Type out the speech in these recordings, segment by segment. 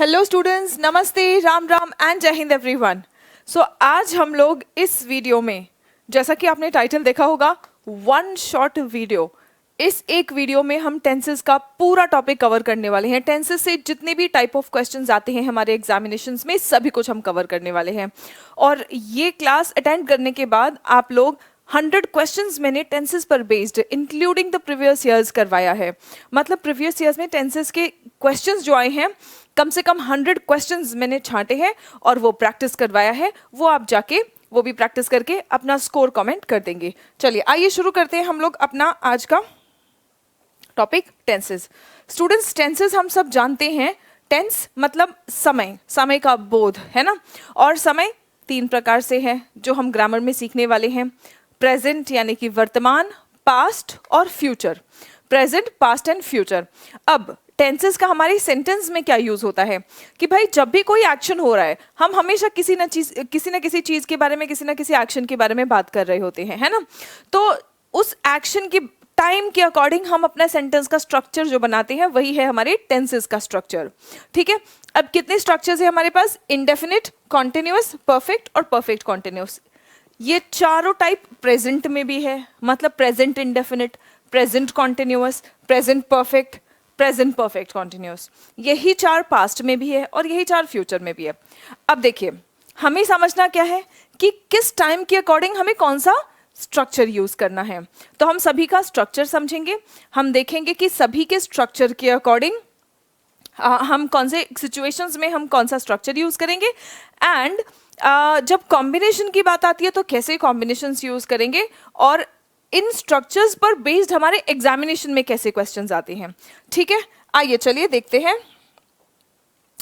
Hello students, नमस्ते, Ram Ram and जय Hind everyone. सो आज हम लोग इस वीडियो में, जैसा कि आपने टाइटल देखा होगा, वन शॉट वीडियो, इस एक वीडियो में हम टेंसेस का पूरा टॉपिक कवर करने वाले हैं। टेंसेस से जितने भी टाइप ऑफ क्वेश्चंस आते हैं हमारे एग्जामिनेशंस में, सभी कुछ हम कवर करने वाले हैं। और ये क्लास अटेंड करने के बाद आप लोग 100 क्वेश्चंस मैंने टेंसेस पर based including the previous years करवाया है। मतलब प्रीवियस ईयर्स में टेंसेस के क्वेश्चंस जो आए हैं, कम से कम 100 क्वेश्चंस मैंने छांटे हैं और वो प्रैक्टिस करवाया है। वो आप जाके वो भी प्रैक्टिस करके अपना स्कोर कमेंट कर देंगे। चलिए आइए शुरू करते हैं हम लोग अपना आज का टॉपिक, टेंसेस। स्टूडेंट्स, टेंसेस हम सब जानते हैं। टेंस मतलब समय, समय का बोध, है ना। और समय 3 प्रकार से है जो हम ग्रामर में सीखने वाले हैं। प्रेजेंट यानी कि वर्तमान, पास्ट और future. Present, past and future. अब टेंसेस का हमारे सेंटेंस में क्या यूज होता है कि भाई जब भी कोई एक्शन हो रहा है, हम हमेशा किसी न किसी चीज के बारे में, किसी न किसी एक्शन के बारे में बात कर रहे होते हैं, है ना। तो उस एक्शन के टाइम के अकॉर्डिंग हम अपना सेंटेंस का स्ट्रक्चर जो बनाते हैं वही है हमारे टेंसेस का स्ट्रक्चर। ठीक है। अब कितने स्ट्रक्चर्स है हमारे पास? इंडेफिनिट, कॉन्टिन्यूअस, परफेक्ट और परफेक्ट कॉन्टिन्यूअस। ये चारों टाइप प्रेजेंट में भी है, मतलब present indefinite, present continuous, present perfect, present perfect continuous. यही 4 पास्ट में भी है और यही 4 फ्यूचर में भी है। अब देखिए, हमें समझना क्या है कि किस टाइम के अकॉर्डिंग हमें कौन सा स्ट्रक्चर यूज करना है। तो हम सभी का स्ट्रक्चर समझेंगे। हम देखेंगे कि सभी के स्ट्रक्चर के अकॉर्डिंग हम कौन से सिचुएशंस में हम कौन सा स्ट्रक्चर यूज करेंगे, एंड जब कॉम्बिनेशन की बात आती है तो कैसे कॉम्बिनेशंस यूज करेंगे, और इन स्ट्रक्चर्स पर बेस्ड हमारे एग्जामिनेशन में कैसे क्वेश्चंस आते हैं। ठीक है, आइए चलिए देखते हैं।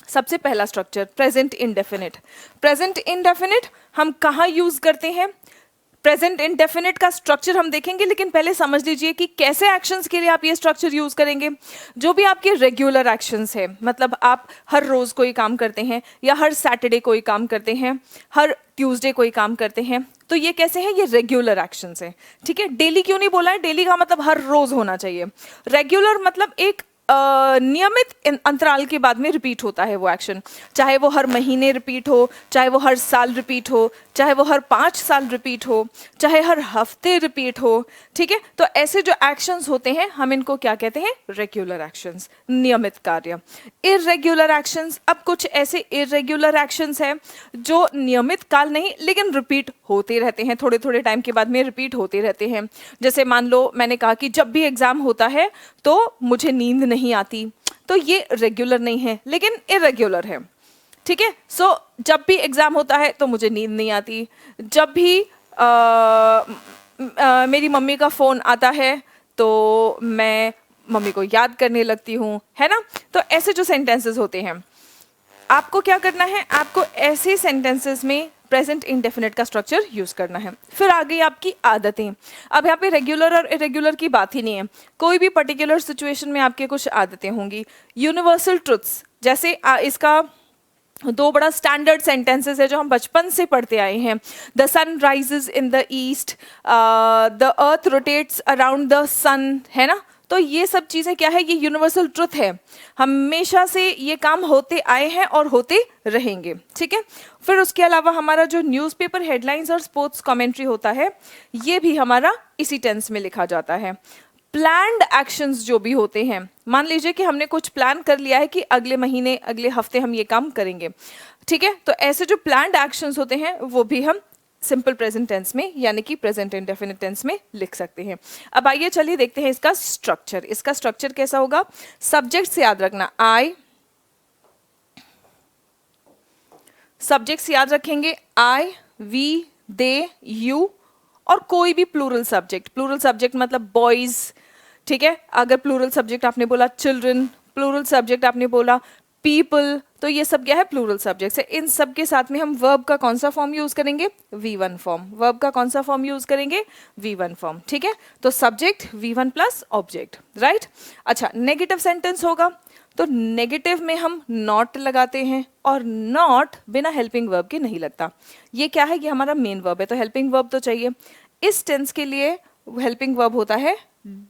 सबसे पहला structure present indefinite. Present indefinite हम कहाँ यूज करते हैं? प्रेजेंट इंडेफिनिट का स्ट्रक्चर हम देखेंगे, लेकिन पहले समझ लीजिए कि कैसे एक्शंस के लिए आप ये स्ट्रक्चर यूज करेंगे। जो भी आपके रेगुलर एक्शंस है, मतलब आप हर रोज कोई काम करते हैं या हर सैटरडे कोई काम करते हैं, हर ट्यूसडे कोई काम करते हैं, तो ये कैसे हैं? ये रेगुलर एक्शंस हैं। ठीक है। डेली क्यों नहीं बोला है? डेली का मतलब हर रोज होना चाहिए। रेगुलर मतलब एक नियमित अंतराल के बाद में रिपीट होता है वो एक्शन, चाहे वो हर महीने रिपीट हो, चाहे वो हर साल रिपीट हो, चाहे वो हर 5 साल रिपीट हो, चाहे हर हफ्ते रिपीट हो। ठीक है। तो ऐसे जो एक्शंस होते हैं हम इनको क्या कहते हैं? रेगुलर एक्शंस, नियमित कार्य। इररेगुलर एक्शंस, अब कुछ ऐसे इररेगुलर एक्शंस हैं जो नियमित काल नहीं लेकिन रिपीट होते रहते हैं, थोड़े थोड़े टाइम के बाद में रिपीट होते रहते हैं। जैसे मान लो मैंने कहा कि जब भी एग्जाम होता है तो मुझे नींद नहीं आती, तो ये रेगुलर नहीं है लेकिन इररेगुलर है। ठीक है। सो जब भी एग्जाम होता है तो मुझे नींद नहीं आती, जब भी मेरी मम्मी का फोन आता है तो मैं मम्मी को याद करने लगती हूँ, है ना। तो ऐसे जो सेंटेंसेस होते हैं, आपको क्या करना है? आपको ऐसे सेंटेंसेस में प्रेजेंट इंडेफिनिट का स्ट्रक्चर यूज करना है। फिर आ गई आपकी आदतें। अब यहाँ पे रेगुलर और इरेगुलर की बात ही नहीं है, कोई भी पर्टिकुलर सिचुएशन में आपके कुछ आदतें होंगी। यूनिवर्सल ट्रुथ्स, जैसे इसका 2 बड़ा स्टैंडर्ड सेंटेंसेस है जो हम बचपन से पढ़ते आए हैं। The sun rises in the east, the earth rotates around the sun, है ना। तो ये सब चीज़ें क्या है? ये यूनिवर्सल ट्रुथ है, हमेशा से ये काम होते आए हैं और होते रहेंगे। ठीक है। फिर उसके अलावा हमारा जो न्यूज़पेपर हेडलाइंस और स्पोर्ट्स कमेंट्री होता है, ये भी हमारा इसी टेंस में लिखा जाता है। प्लान्ड एक्शंस जो भी होते हैं, मान लीजिए कि हमने कुछ प्लान कर लिया है कि अगले महीने, अगले हफ्ते हम ये काम करेंगे। ठीक है। तो ऐसे जो प्लान्ड एक्शंस होते हैं वो भी हम सिंपल प्रेजेंट टेंस में यानी कि प्रेजेंट इंडेफिनिट टेंस में लिख सकते हैं। अब आइए चलिए देखते हैं इसका स्ट्रक्चर। इसका स्ट्रक्चर कैसा होगा? सब्जेक्ट से याद रखना, आई। सब्जेक्ट से याद रखेंगे आई, वी, दे, यू, और कोई भी प्लूरल सब्जेक्ट। प्लूरल सब्जेक्ट मतलब बॉयज। ठीक है। अगर प्लूरल सब्जेक्ट आपने बोला चिल्ड्रन, प्लूरल सब्जेक्ट आपने बोला पीपल, तो ये सब क्या है? प्लूरल सब्जेक्ट्स है। इन सब के साथ में हम वर्ब का कौन सा फॉर्म यूज करेंगे? V1 form. वर्ब का कौन सा फॉर्म यूज करेंगे? V1 form. ठीक है। तो subject V1 plus object, right. अच्छा, नेगेटिव सेंटेंस होगा तो नेगेटिव में हम नॉट लगाते हैं, और नॉट बिना हेल्पिंग वर्ब के नहीं लगता। ये क्या है? ये हमारा मेन वर्ब है, तो हेल्पिंग वर्ब तो चाहिए। इस टेंस के लिए हेल्पिंग वर्ब होता है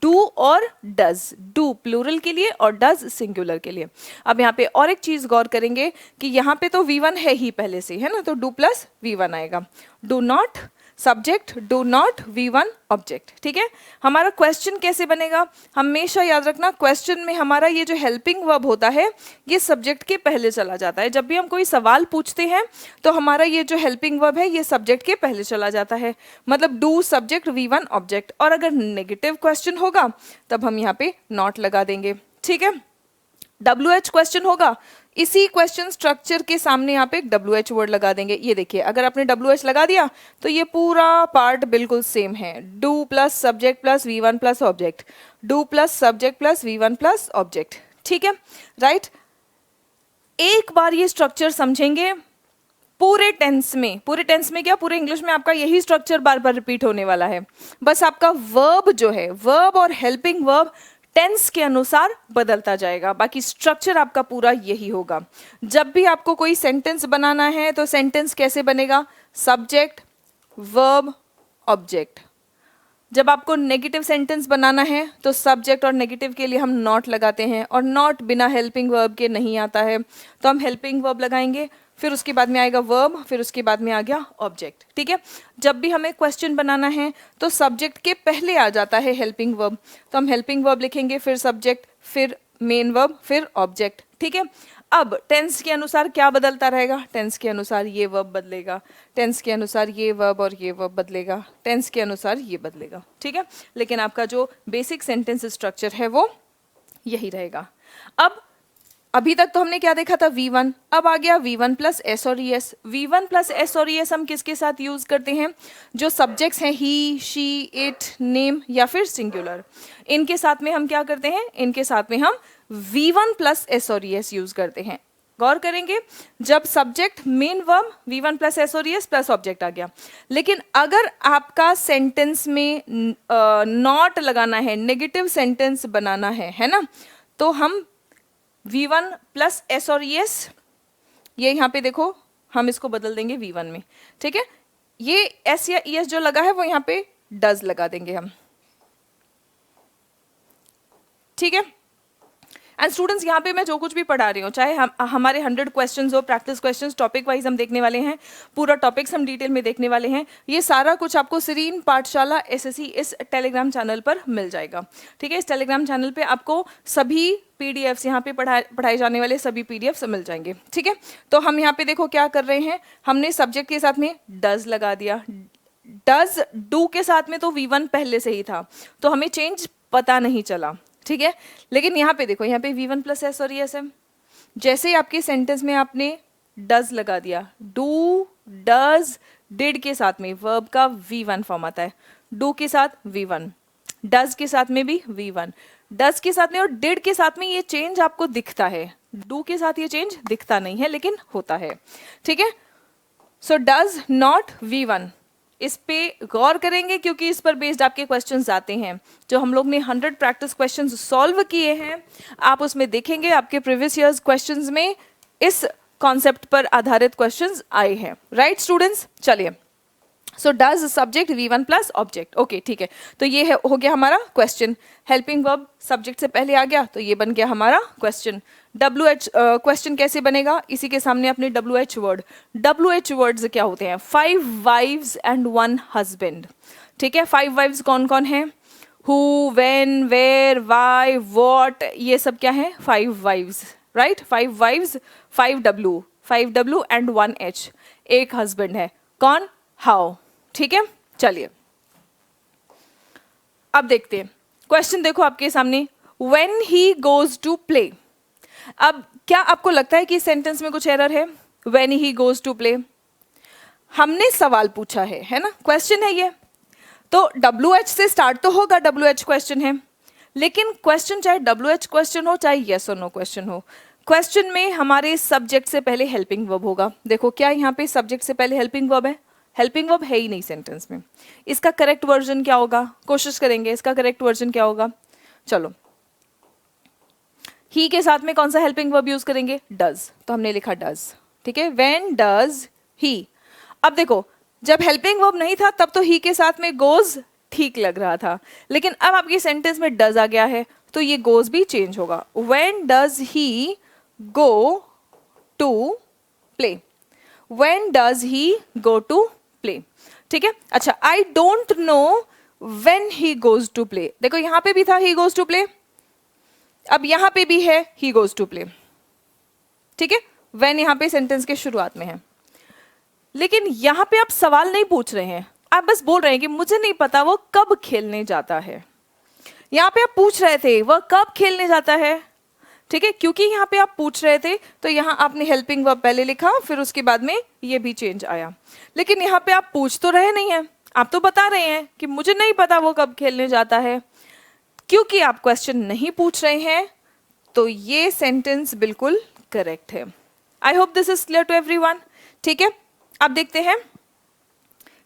डू और डज, डू प्लूरल के लिए और डज सिंगुलर के लिए। अब यहाँ पे और एक चीज गौर करेंगे कि यहाँ पे तो V1 है ही पहले से, है ना, तो डू प्लस V1 आएगा। Do not subject, do not V1 object. ठीक है, हमारा क्वेश्चन कैसे बनेगा, हमेशा याद रखना क्वेश्चन में हमारा ये जो हेल्पिंग वर्ब होता है ये सब्जेक्ट के पहले चला जाता है। जब भी हम कोई सवाल पूछते हैं तो हमारा ये जो हेल्पिंग वर्ब है ये सब्जेक्ट के पहले चला जाता है, मतलब डू सब्जेक्ट V1 ऑब्जेक्ट। और अगर नेगेटिव क्वेश्चन होगा तब हम यहाँ पे नॉट लगा देंगे। ठीक है, WH क्वेश्चन होगा, इसी क्वेश्चन स्ट्रक्चर के सामने यहाँ पे एक WH वर्ड लगा देंगे। ये देखिए, अगर आपने WH लगा दिया तो ये पूरा पार्ट बिल्कुल सेम है, do plus subject plus V1 plus object, do plus subject plus V1 plus object. ठीक है, राइट। एक बार ये स्ट्रक्चर समझेंगे पूरे टेंस में, पूरे टेंस में क्या, पूरे इंग्लिश में आपका यही स्ट्रक्चर बार बार रिपीट होने वाला है। बस आपका वर्ब जो है, वर्ब और हेल्पिंग वर्ब टेंस के अनुसार बदलता जाएगा, बाकी स्ट्रक्चर आपका पूरा यही होगा। जब भी आपको कोई सेंटेंस बनाना है तो सेंटेंस कैसे बनेगा, सब्जेक्ट वर्ब ऑब्जेक्ट। जब आपको नेगेटिव सेंटेंस बनाना है तो सब्जेक्ट और नेगेटिव के लिए हम नॉट लगाते हैं, और नॉट बिना हेल्पिंग वर्ब के नहीं आता है, तो हम हेल्पिंग वर्ब लगाएंगे, फिर उसके बाद में आएगा वर्ब, फिर उसके बाद में आ गया ऑब्जेक्ट। ठीक है, जब भी हमें क्वेश्चन बनाना है तो सब्जेक्ट के पहले आ जाता है हेल्पिंग वर्ब, तो हम हेल्पिंग वर्ब लिखेंगे, फिर सब्जेक्ट, फिर मेन वर्ब, फिर ऑब्जेक्ट। ठीक है, अब टेंस के अनुसार क्या बदलता रहेगा, टेंस के अनुसार ये वर्ब बदलेगा, टेंस के अनुसार ये वर्ब और ये वर्ब बदलेगा, टेंस के अनुसार ये बदलेगा। ठीक है, लेकिन आपका जो बेसिक सेंटेंस स्ट्रक्चर है वो यही रहेगा। अब अभी तक तो हमने क्या देखा था, V1, अब आ गया V1 प्लस एस और ES। V1 प्लस एस और ES हम किसके साथ यूज करते हैं, जो सब्जेक्ट्स हैं ही, शी, इट, नेम या फिर सिंगुलर, इनके साथ में हम क्या करते हैं, इनके साथ में हम V1 प्लस एस और ES यूज करते हैं। गौर करेंगे, जब subject main verb V1 plus S और ES प्लस ऑब्जेक्ट आ गया, लेकिन अगर आपका सेंटेंस में नॉट लगाना है, नेगेटिव सेंटेंस बनाना है ना, तो हम V1 प्लस एस और ES, ये यहाँ पे देखो हम इसको बदल देंगे V1 में। ठीक है, ये एस या ES जो लगा है वो यहाँ पे डज लगा देंगे हम। ठीक है, एंड स्टूडेंट्स यहाँ पे मैं जो कुछ भी पढ़ा रही हूँ, चाहे हमारे 100 क्वेश्चंस हो, प्रैक्टिस क्वेश्चंस टॉपिक वाइज हम देखने वाले हैं, पूरा टॉपिक्स हम डिटेल में देखने वाले हैं, ये सारा कुछ आपको सीरीन पाठशाला SSC इस टेलीग्राम चैनल पर मिल जाएगा। ठीक है, इस टेलीग्राम चैनल पे आपको सभी PDFs, यहाँ पे पढ़ाए जाने वाले सभी PDFs मिल जाएंगे। ठीक है, तो हम यहाँ पे देखो क्या कर रहे हैं, हमने सब्जेक्ट के साथ में डज लगा दिया, डज डू के साथ में तो V1 पहले से ही था तो हमें चेंज पता नहीं चला। ठीक है, लेकिन यहाँ पे देखो, यहाँ पे V1 प्लस एस और ES है, जैसे ही आपके सेंटेंस में आपने डज लगा दिया, डू, डज, डिड के साथ में वर्ब का V1 फॉर्म आता है, डू के साथ V1, डज के साथ में भी V1, डज के साथ में और डिड के साथ में ये चेंज आपको दिखता है, डू के साथ ये चेंज दिखता नहीं है लेकिन होता है। ठीक है, सो डज नॉट V1, इस पे गौर करेंगे क्योंकि इस पर बेस्ड आपके क्वेश्चंस आते हैं। जो हम लोग ने 100 प्रैक्टिस क्वेश्चंस सॉल्व किए हैं, आप उसमें देखेंगे आपके प्रीवियस ईयर्स क्वेश्चंस में इस कॉन्सेप्ट पर आधारित क्वेश्चंस आए हैं। राइट स्टूडेंट्स, चलिए, so does subject V1 plus object. Okay, ठीक है, तो ये है हो गया हमारा क्वेश्चन। हेल्पिंग वर्ब सब्जेक्ट से पहले आ गया तो ये बन गया हमारा क्वेश्चन। WH क्वेश्चन कैसे बनेगा, इसी के सामने अपने WH वर्ड। WH वर्ड्स क्या होते हैं, 5 वाइव्स एंड 1 हस्बैंड। ठीक है, 5 वाइव्स कौन कौन है, who, when, where, why, what, ये सब क्या है, 5 wives. Right, 5 wives, 5 W and 1 H। एक हस्बैंड है, कौन, हाउ। ठीक है, चलिए अब देखते हैं क्वेश्चन। देखो आपके सामने, when he goes to play. अब क्या आपको लगता है कि इस सेंटेंस में कुछ एरर है, when he goes to play, हमने सवाल पूछा है ना, क्वेश्चन है ये, तो WH से स्टार्ट तो होगा, WH क्वेश्चन है, लेकिन क्वेश्चन चाहे WH क्वेश्चन हो चाहे यस और नो क्वेश्चन हो, क्वेश्चन में हमारे सब्जेक्ट से पहले हेल्पिंग वर्ब होगा। देखो क्या यहाँ पे सब्जेक्ट से पहले हेल्पिंग वर्ब है, हेल्पिंग वर्ब है ही नहीं सेंटेंस में। इसका करेक्ट वर्जन क्या होगा, कोशिश करेंगे इसका करेक्ट वर्जन क्या होगा। चलो, ही के साथ में कौन सा हेल्पिंग वर्ब यूज करेंगे, डज, तो हमने लिखा डज। ठीक है, व्हेन डज ही। अब देखो, जब हेल्पिंग वर्ब नहीं था तब तो ही के साथ में गोज ठीक लग रहा था, लेकिन अब आपके सेंटेंस में डज आ गया है तो ये गोज भी चेंज होगा। When does he go to play, when does he go to play, ठीक है। अच्छा, I don't know when he goes to play, देखो यहां पे भी था ही गोज टू प्ले, अब यहां पे भी है ही गोज टू प्ले, ठीक है। व्हेन यहां पे सेंटेंस के शुरुआत में है, लेकिन यहां पे आप सवाल नहीं पूछ रहे हैं, आप बस बोल रहे हैं कि मुझे नहीं पता वो कब खेलने जाता है। यहां पे आप पूछ रहे थे वह कब खेलने जाता है, ठीक है, क्योंकि यहां पे आप पूछ रहे थे तो यहां आपने हेल्पिंग वर्ब पहले लिखा, फिर उसके बाद में ये भी चेंज आया। लेकिन यहां पे आप पूछ तो रहे नहीं हैं, आप तो बता रहे हैं कि मुझे नहीं पता वो कब खेलने जाता है। क्योंकि आप क्वेश्चन नहीं पूछ रहे हैं तो ये सेंटेंस बिल्कुल करेक्ट है। I hope this is clear to everyone, ठीक है। अब देखते हैं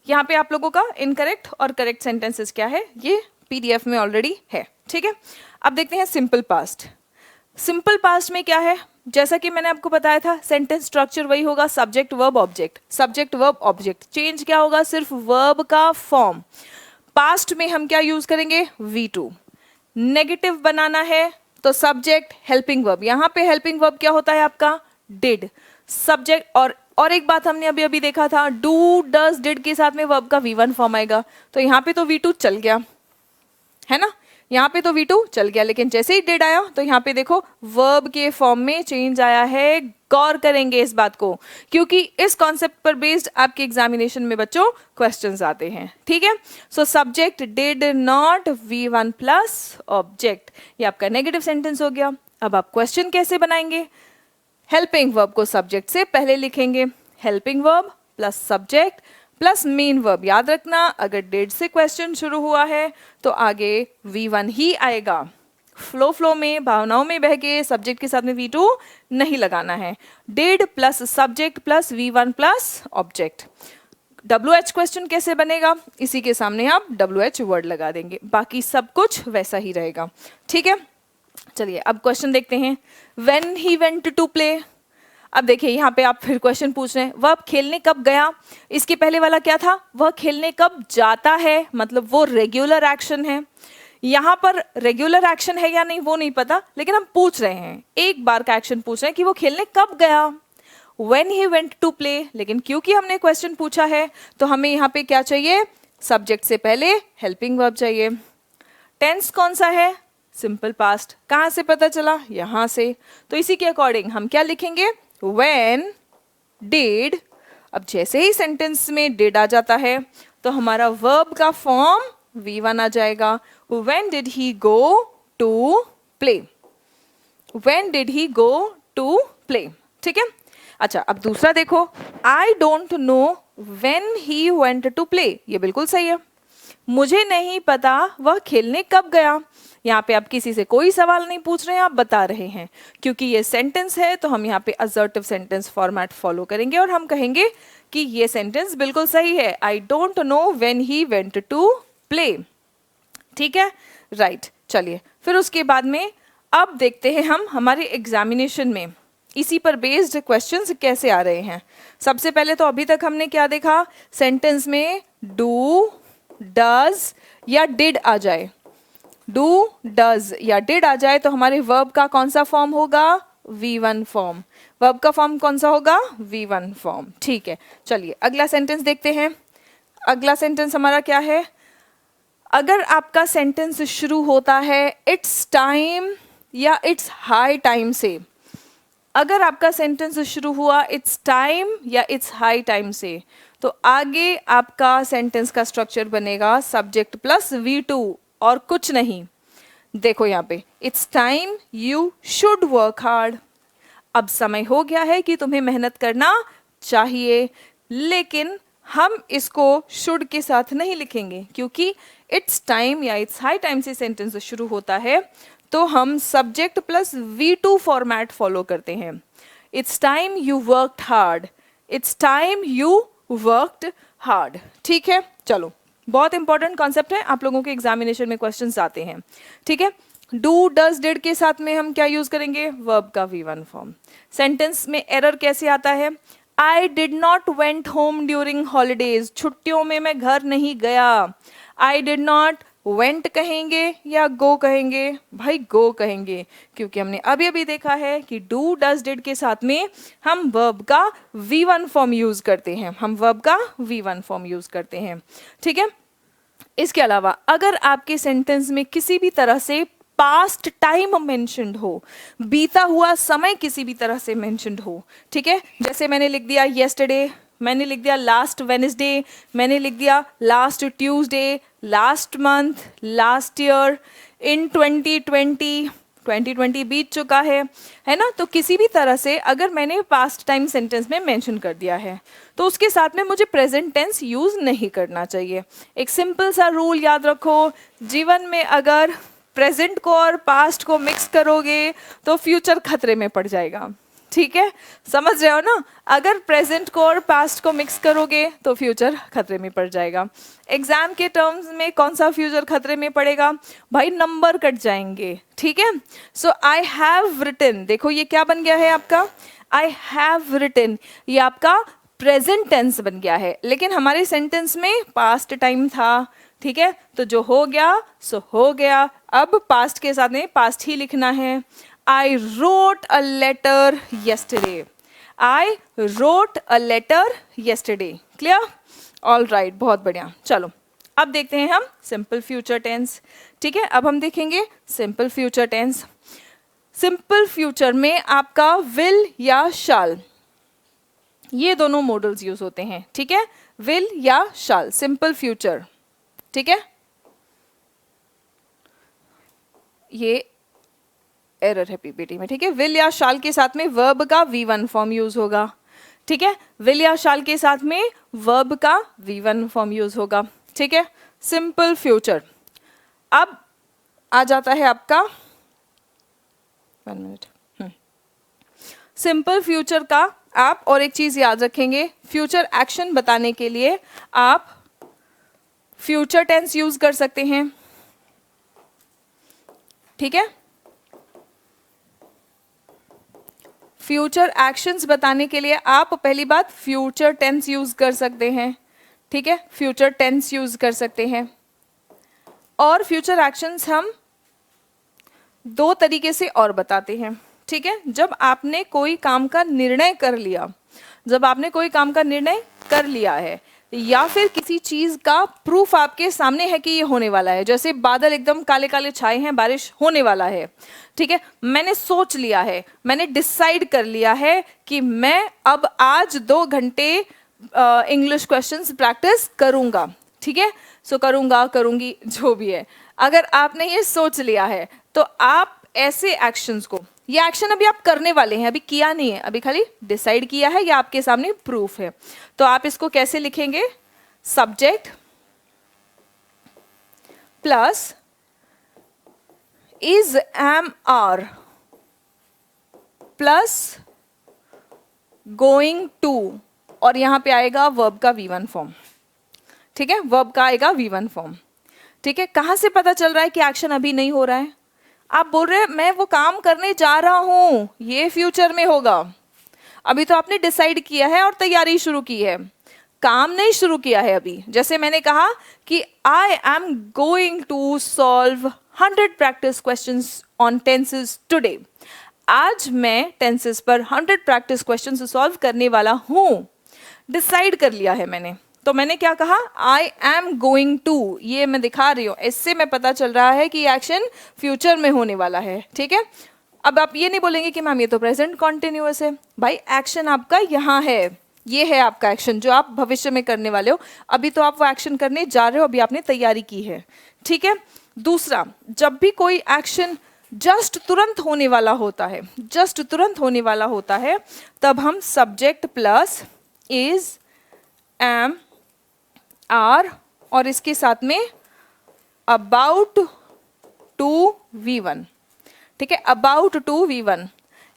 यहाँ पे आप लोगों का इनकरेक्ट और करेक्ट सेंटेंसेस क्या है, ये पीडीएफ में ऑलरेडी है, ठीक है। अब देखते हैं सिंपल पास्ट। सिंपल पास्ट में क्या है, जैसा कि मैंने आपको बताया था सेंटेंस स्ट्रक्चर वही होगा, subject verb object, subject verb object, change क्या होगा, सिर्फ वर्ब का फॉर्म। पास्ट में हम क्या यूज करेंगे, V2। नेगेटिव बनाना है तो सब्जेक्ट हेल्पिंग वर्ब, यहां पे हेल्पिंग वर्ब क्या होता है आपका, डिड। सब्जेक्ट और एक बात हमने अभी अभी देखा था, डू डज डिड के साथ में वर्ब का V1 फॉर्म आएगा, तो यहाँ पे तो V2 चल गया है ना, यहाँ पे तो V2 चल गया, लेकिन जैसे ही डिड आया तो यहाँ पे देखो वर्ब के फॉर्म में चेंज आया है। गौर करेंगे इस बात को, क्योंकि इस कॉन्सेप्ट पर बेस्ड आपके एग्जामिनेशन में बच्चों क्वेश्चंस आते हैं, ठीक है। So subject did not V1 plus object, ये आपका नेगेटिव सेंटेंस हो गया। अब आप क्वेश्चन कैसे बनाएंगे, हेल्पिंग वर्ब को सब्जेक्ट से पहले लिखेंगे, helping verb plus subject plus main verb. याद रखना अगर डिड से क्वेश्चन शुरू हुआ है तो आगे V1 ही आएगा। फ्लो में, भावनाओं में बह के सब्जेक्ट के साथ में V2 नहीं लगाना है। Did plus subject plus V1 plus object. WH question कैसे बनेगा, इसी के सामने आप WH वर्ड लगा देंगे, बाकी सब कुछ वैसा ही रहेगा, ठीक है। चलिए अब क्वेश्चन देखते हैं। When he went to play, अब देखिए यहाँ पे आप फिर क्वेश्चन पूछ रहे हैं वह खेलने कब गया, इसके पहले वाला क्या था, वह खेलने कब जाता है, मतलब वो रेगुलर एक्शन है। यहाँ पर रेगुलर एक्शन है या नहीं वो नहीं पता, लेकिन हम पूछ रहे हैं, एक बार का एक्शन पूछ रहे हैं कि वो खेलने कब गया, when he went to play. लेकिन क्योंकि हमने क्वेश्चन पूछा है तो हमें यहाँ पे क्या चाहिए, सब्जेक्ट से पहले हेल्पिंग वर्ब चाहिए। टेंस कौन सा है, सिंपल पास्ट। कहाँ से पता चला, यहाँ से, तो इसी के अकॉर्डिंग हम क्या लिखेंगे, when did। अब जैसे ही सेंटेंस में did आ जाता है तो हमारा verb का फॉर्म V1 आ जाएगा। when did he go to play, when did he go to play, ठीक है। अच्छा अब दूसरा देखो, I don't know when he went to play, ये बिल्कुल सही है, मुझे नहीं पता वह खेलने कब गया। यहाँ पे आप किसी से कोई सवाल नहीं पूछ रहे हैं, आप बता रहे हैं। क्योंकि ये सेंटेंस है तो हम यहाँ पे असर्टिव सेंटेंस फॉर्मेट फॉलो करेंगे और हम कहेंगे कि ये सेंटेंस बिल्कुल सही है, I don't know when he went to play, ठीक है, राइट। चलिए फिर उसके बाद में अब देखते हैं हम हमारे एग्जामिनेशन में इसी पर बेस्ड क्वेश्चंस कैसे आ रहे हैं। सबसे पहले तो अभी तक हमने क्या देखा, सेंटेंस में डू डज या डिड आ जाए, डू डज या डिड आ जाए तो हमारे वर्ब का कौन सा फॉर्म होगा, V1 फॉर्म। वर्ब का फॉर्म कौन सा होगा, V1 फॉर्म, ठीक है। चलिए अगला सेंटेंस देखते हैं। अगला सेंटेंस हमारा क्या है, अगर आपका सेंटेंस शुरू होता है इट्स टाइम या इट्स हाई टाइम से, अगर आपका सेंटेंस शुरू हुआ इट्स टाइम या इट्स हाई टाइम से, तो आगे आपका सेंटेंस का स्ट्रक्चर बनेगा सब्जेक्ट प्लस V2 और कुछ नहीं। देखो यहाँ पे it's time you should work hard, अब समय हो गया है कि तुम्हें मेहनत करना चाहिए, लेकिन हम इसको शुड के साथ नहीं लिखेंगे क्योंकि इट्स टाइम या इट्स हाई टाइम से सेंटेंस शुरू होता है तो हम subject plus V2 format follow करते हैं। It's time you worked hard, it's time you worked hard, ठीक है। चलो बहुत इंपॉर्टेंट कॉन्सेप्ट है, आप लोगों के एग्जामिनेशन में क्वेश्चंस आते हैं, ठीक है। डू डज डिड के साथ में हम क्या यूज करेंगे, वर्ब का V1 फॉर्म। सेंटेंस में एरर कैसे आता है, I did not went home during holidays, छुट्टियों में मैं घर नहीं गया। आई डिड नॉट वेंट कहेंगे या गो कहेंगे? भाई गो कहेंगे, क्योंकि हमने अभी अभी देखा है कि डू डज डिड के साथ में हम वर्ब का V1 फॉर्म यूज करते हैं, हम वर्ब का V1 फॉर्म यूज करते हैं, ठीक है। इसके अलावा अगर आपके सेंटेंस में किसी भी तरह से पास्ट टाइम मेंशन्ड हो, बीता हुआ समय किसी भी तरह से मेंशन्ड हो, ठीक है, जैसे मैंने लिख दिया येस्टरडे, मैंने लिख दिया लास्ट वेडनेसडे, मैंने लिख दिया last Tuesday, last month, last year, in 2020 बीत चुका है ना। तो किसी भी तरह से अगर मैंने पास्ट टाइम सेंटेंस में मेंशन कर दिया है तो उसके साथ में मुझे प्रेजेंट टेंस यूज नहीं करना चाहिए। एक सिंपल सा रूल याद रखो, जीवन में अगर प्रेजेंट को और पास्ट को मिक्स करोगे तो फ्यूचर खतरे में पड़ जाएगा, ठीक है, समझ रहे हो ना। अगर प्रेजेंट को और पास्ट को मिक्स करोगे तो फ्यूचर खतरे में पड़ जाएगा। एग्जाम के टर्म्स में कौन सा फ्यूचर खतरे में पड़ेगा? भाई नंबर कट जाएंगे, ठीक है। सो आई हैव रिटन, देखो ये क्या बन गया है आपका, आई हैव रिटन, ये आपका प्रेजेंट टेंस बन गया है, लेकिन हमारे सेंटेंस में पास्ट टाइम था, ठीक है। तो जो हो गया सो हो गया, अब पास्ट के साथ में पास्ट ही लिखना है। I wrote a letter yesterday. I wrote a letter yesterday. Clear? All right, बहुत बढ़िया। चलो अब देखते हैं हम सिंपल फ्यूचर टेंस, ठीक है। अब हम देखेंगे simple future tense. Simple future में आपका विल या शाल, ये दोनों मॉडल्स यूज होते हैं, ठीक है, विल या शाल, सिंपल फ्यूचर, ठीक है। ये एरर है पीपीटी में, ठीक है। विल या शाल के साथ में वर्ब का V1 फॉर्म यूज होगा, ठीक है, विल या शाल के साथ में वर्ब का V1 फॉर्म यूज होगा, ठीक है। सिंपल फ्यूचर अब आ जाता है आपका 1 मिनट। सिंपल फ्यूचर का आप और एक चीज याद रखेंगे, फ्यूचर एक्शन बताने के लिए आप फ्यूचर टेंस यूज कर सकते हैं, ठीक है। फ्यूचर एक्शंस बताने के लिए आप पहली बात फ्यूचर टेंस यूज कर सकते हैं, ठीक है, फ्यूचर टेंस यूज कर सकते हैं। और फ्यूचर एक्शंस हम दो तरीके से और बताते हैं, ठीक है। जब आपने कोई काम का निर्णय कर लिया, जब आपने कोई काम का निर्णय कर लिया है, या फिर किसी चीज का प्रूफ आपके सामने है कि ये होने वाला है, जैसे बादल एकदम काले काले छाए हैं, बारिश होने वाला है, ठीक है, मैंने सोच लिया है, मैंने डिसाइड कर लिया है कि मैं अब आज 2 घंटे इंग्लिश क्वेश्चंस प्रैक्टिस करूंगा, ठीक है। सो करूंगा, करूंगी, जो भी है, अगर आपने ये सोच लिया है तो आप ऐसे एक्शंस को, ये एक्शन अभी आप करने वाले हैं, अभी किया नहीं है, अभी खाली डिसाइड किया है, या आपके सामने प्रूफ है, तो आप इसको कैसे लिखेंगे? Subject plus is am are plus going to, और यहां पे आएगा वर्ब का V1 फॉर्म, ठीक है, वर्ब का आएगा V1 फॉर्म, ठीक है। कहां से पता चल रहा है कि एक्शन अभी नहीं हो रहा है? आप बोल रहे हैं मैं वो काम करने जा रहा हूं, ये फ्यूचर में होगा, अभी तो आपने डिसाइड किया है और तैयारी शुरू की है, काम नहीं शुरू किया है अभी। जैसे मैंने कहा कि I am going to solve 100 practice questions on tenses today, आज मैं टेंसेस पर 100 प्रैक्टिस क्वेश्चंस सॉल्व करने वाला हूं, डिसाइड कर लिया है मैंने, तो मैंने क्या कहा? आई एम गोइंग टू, ये मैं दिखा रही हूँ, इससे मैं पता चल रहा है कि एक्शन फ्यूचर में होने वाला है, ठीक है। अब आप ये नहीं बोलेंगे कि मैम ये तो प्रेजेंट कॉन्टिन्यूअस है, भाई एक्शन आपका यहाँ है, ये है आपका एक्शन जो आप भविष्य में करने वाले हो, अभी तो आप वो एक्शन करने जा रहे हो, अभी आपने तैयारी की है, ठीक है। दूसरा, जब भी कोई एक्शन जस्ट तुरंत होने वाला होता है, जस्ट तुरंत होने वाला होता है, तब हम subject plus is am are और इसके साथ में अबाउट टू V1, ठीक है, about to V1।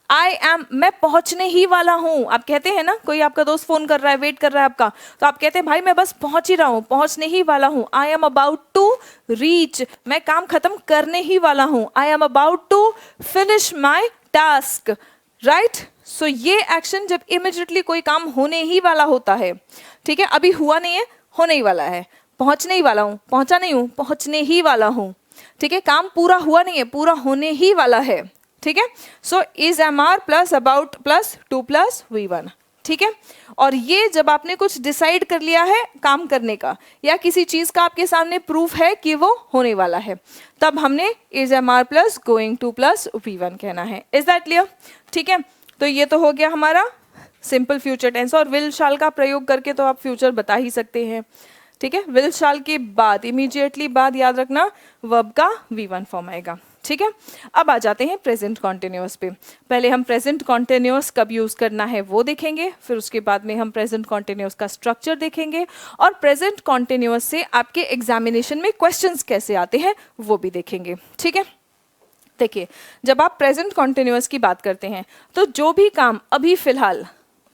I am, मैं पहुंचने ही वाला हूं, आप कहते हैं ना, कोई आपका दोस्त फोन कर रहा है, वेट कर रहा है आपका, तो आप कहते हैं भाई मैं बस पहुंच ही रहा हूं, पहुंचने ही वाला हूं, I am about to reach, मैं काम खत्म करने ही वाला हूं, I am about to finish my task, right. So ये एक्शन जब इमिडिएटली कोई काम होने ही वाला होता है, ठीक है, अभी हुआ नहीं है, होने ही वाला है, पहुंचने ही वाला हूँ, पहुंचा नहीं हूँ, पहुंचने ही वाला हूँ। ठीक है, काम पूरा हुआ नहीं है, पूरा होने ही वाला है। ठीक है, so is am are plus about plus to plus V1। ठीक है, और ये जब आपने कुछ डिसाइड कर लिया है काम करने का, या किसी चीज का आपके सामने प्रूफ है कि वो होने वाला है, तब हमने is am are plus going to plus V1 कहना है। Is that clear? ठीक है, तो ये तो हो गया हमारा सिंपल फ्यूचर टेंस, और विल शाल का प्रयोग करके तो आप फ्यूचर बता ही सकते हैं। ठीक है, विल शाल के बाद इमीडिएटली बाद याद रखना वर्ब का V1 फॉर्म आएगा। ठीक है, अब आ जाते हैं प्रेजेंट कॉन्टिन्यूअस पे। पहले हम प्रेजेंट कॉन्टिन्यूअस कब यूज करना है वो देखेंगे, फिर उसके बाद में हम प्रेजेंट कॉन्टिन्यूअस का स्ट्रक्चर देखेंगे, और प्रेजेंट कॉन्टिन्यूअस से आपके एग्जामिनेशन में क्वेश्चंस कैसे आते हैं वो भी देखेंगे। ठीक है, देखिए जब आप प्रेजेंट कॉन्टिन्यूअस की बात करते हैं तो जो भी काम अभी फिलहाल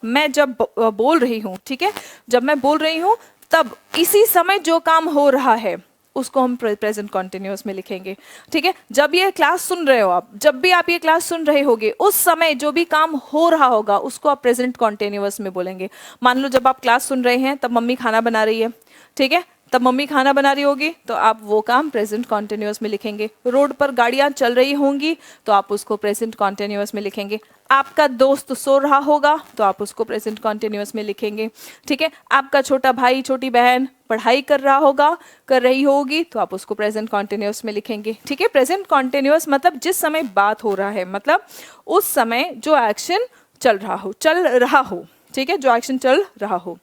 मैं जब बोल रही हूँ, ठीक है, जब मैं बोल रही हूँ तब इसी समय जो काम हो रहा है उसको हम प्रेजेंट कॉन्टिन्यूअस में लिखेंगे। ठीक है, जब ये क्लास सुन रहे हो आप, जब भी आप ये क्लास सुन रहे होगे उस समय जो भी काम हो रहा होगा उसको आप प्रेजेंट कॉन्टिन्यूअस में बोलेंगे। मान लो जब आप क्लास सुन रहे हैं तब मम्मी खाना बना रही है, ठीक है, तब मम्मी खाना बना रही होगी तो आप वो काम प्रेजेंट कॉन्टिन्यूअस में लिखेंगे। रोड पर गाड़ियां चल रही होंगी तो आप उसको प्रेजेंट कॉन्टिन्यूअस में लिखेंगे। आपका दोस्त सो रहा होगा तो आप उसको प्रेजेंट कॉन्टिन्यूअस में लिखेंगे। ठीक है, आपका छोटा भाई छोटी बहन पढ़ाई कर रहा होगा, कर रही होगी तो आप उसको प्रेजेंट कॉन्टिन्यूअस में लिखेंगे। ठीक है, प्रेजेंट कॉन्टिन्यूअस मतलब जिस समय बात हो रहा है, मतलब उस समय जो एक्शन चल रहा हो। ठीक है, जो एक्शन चल रहा हो,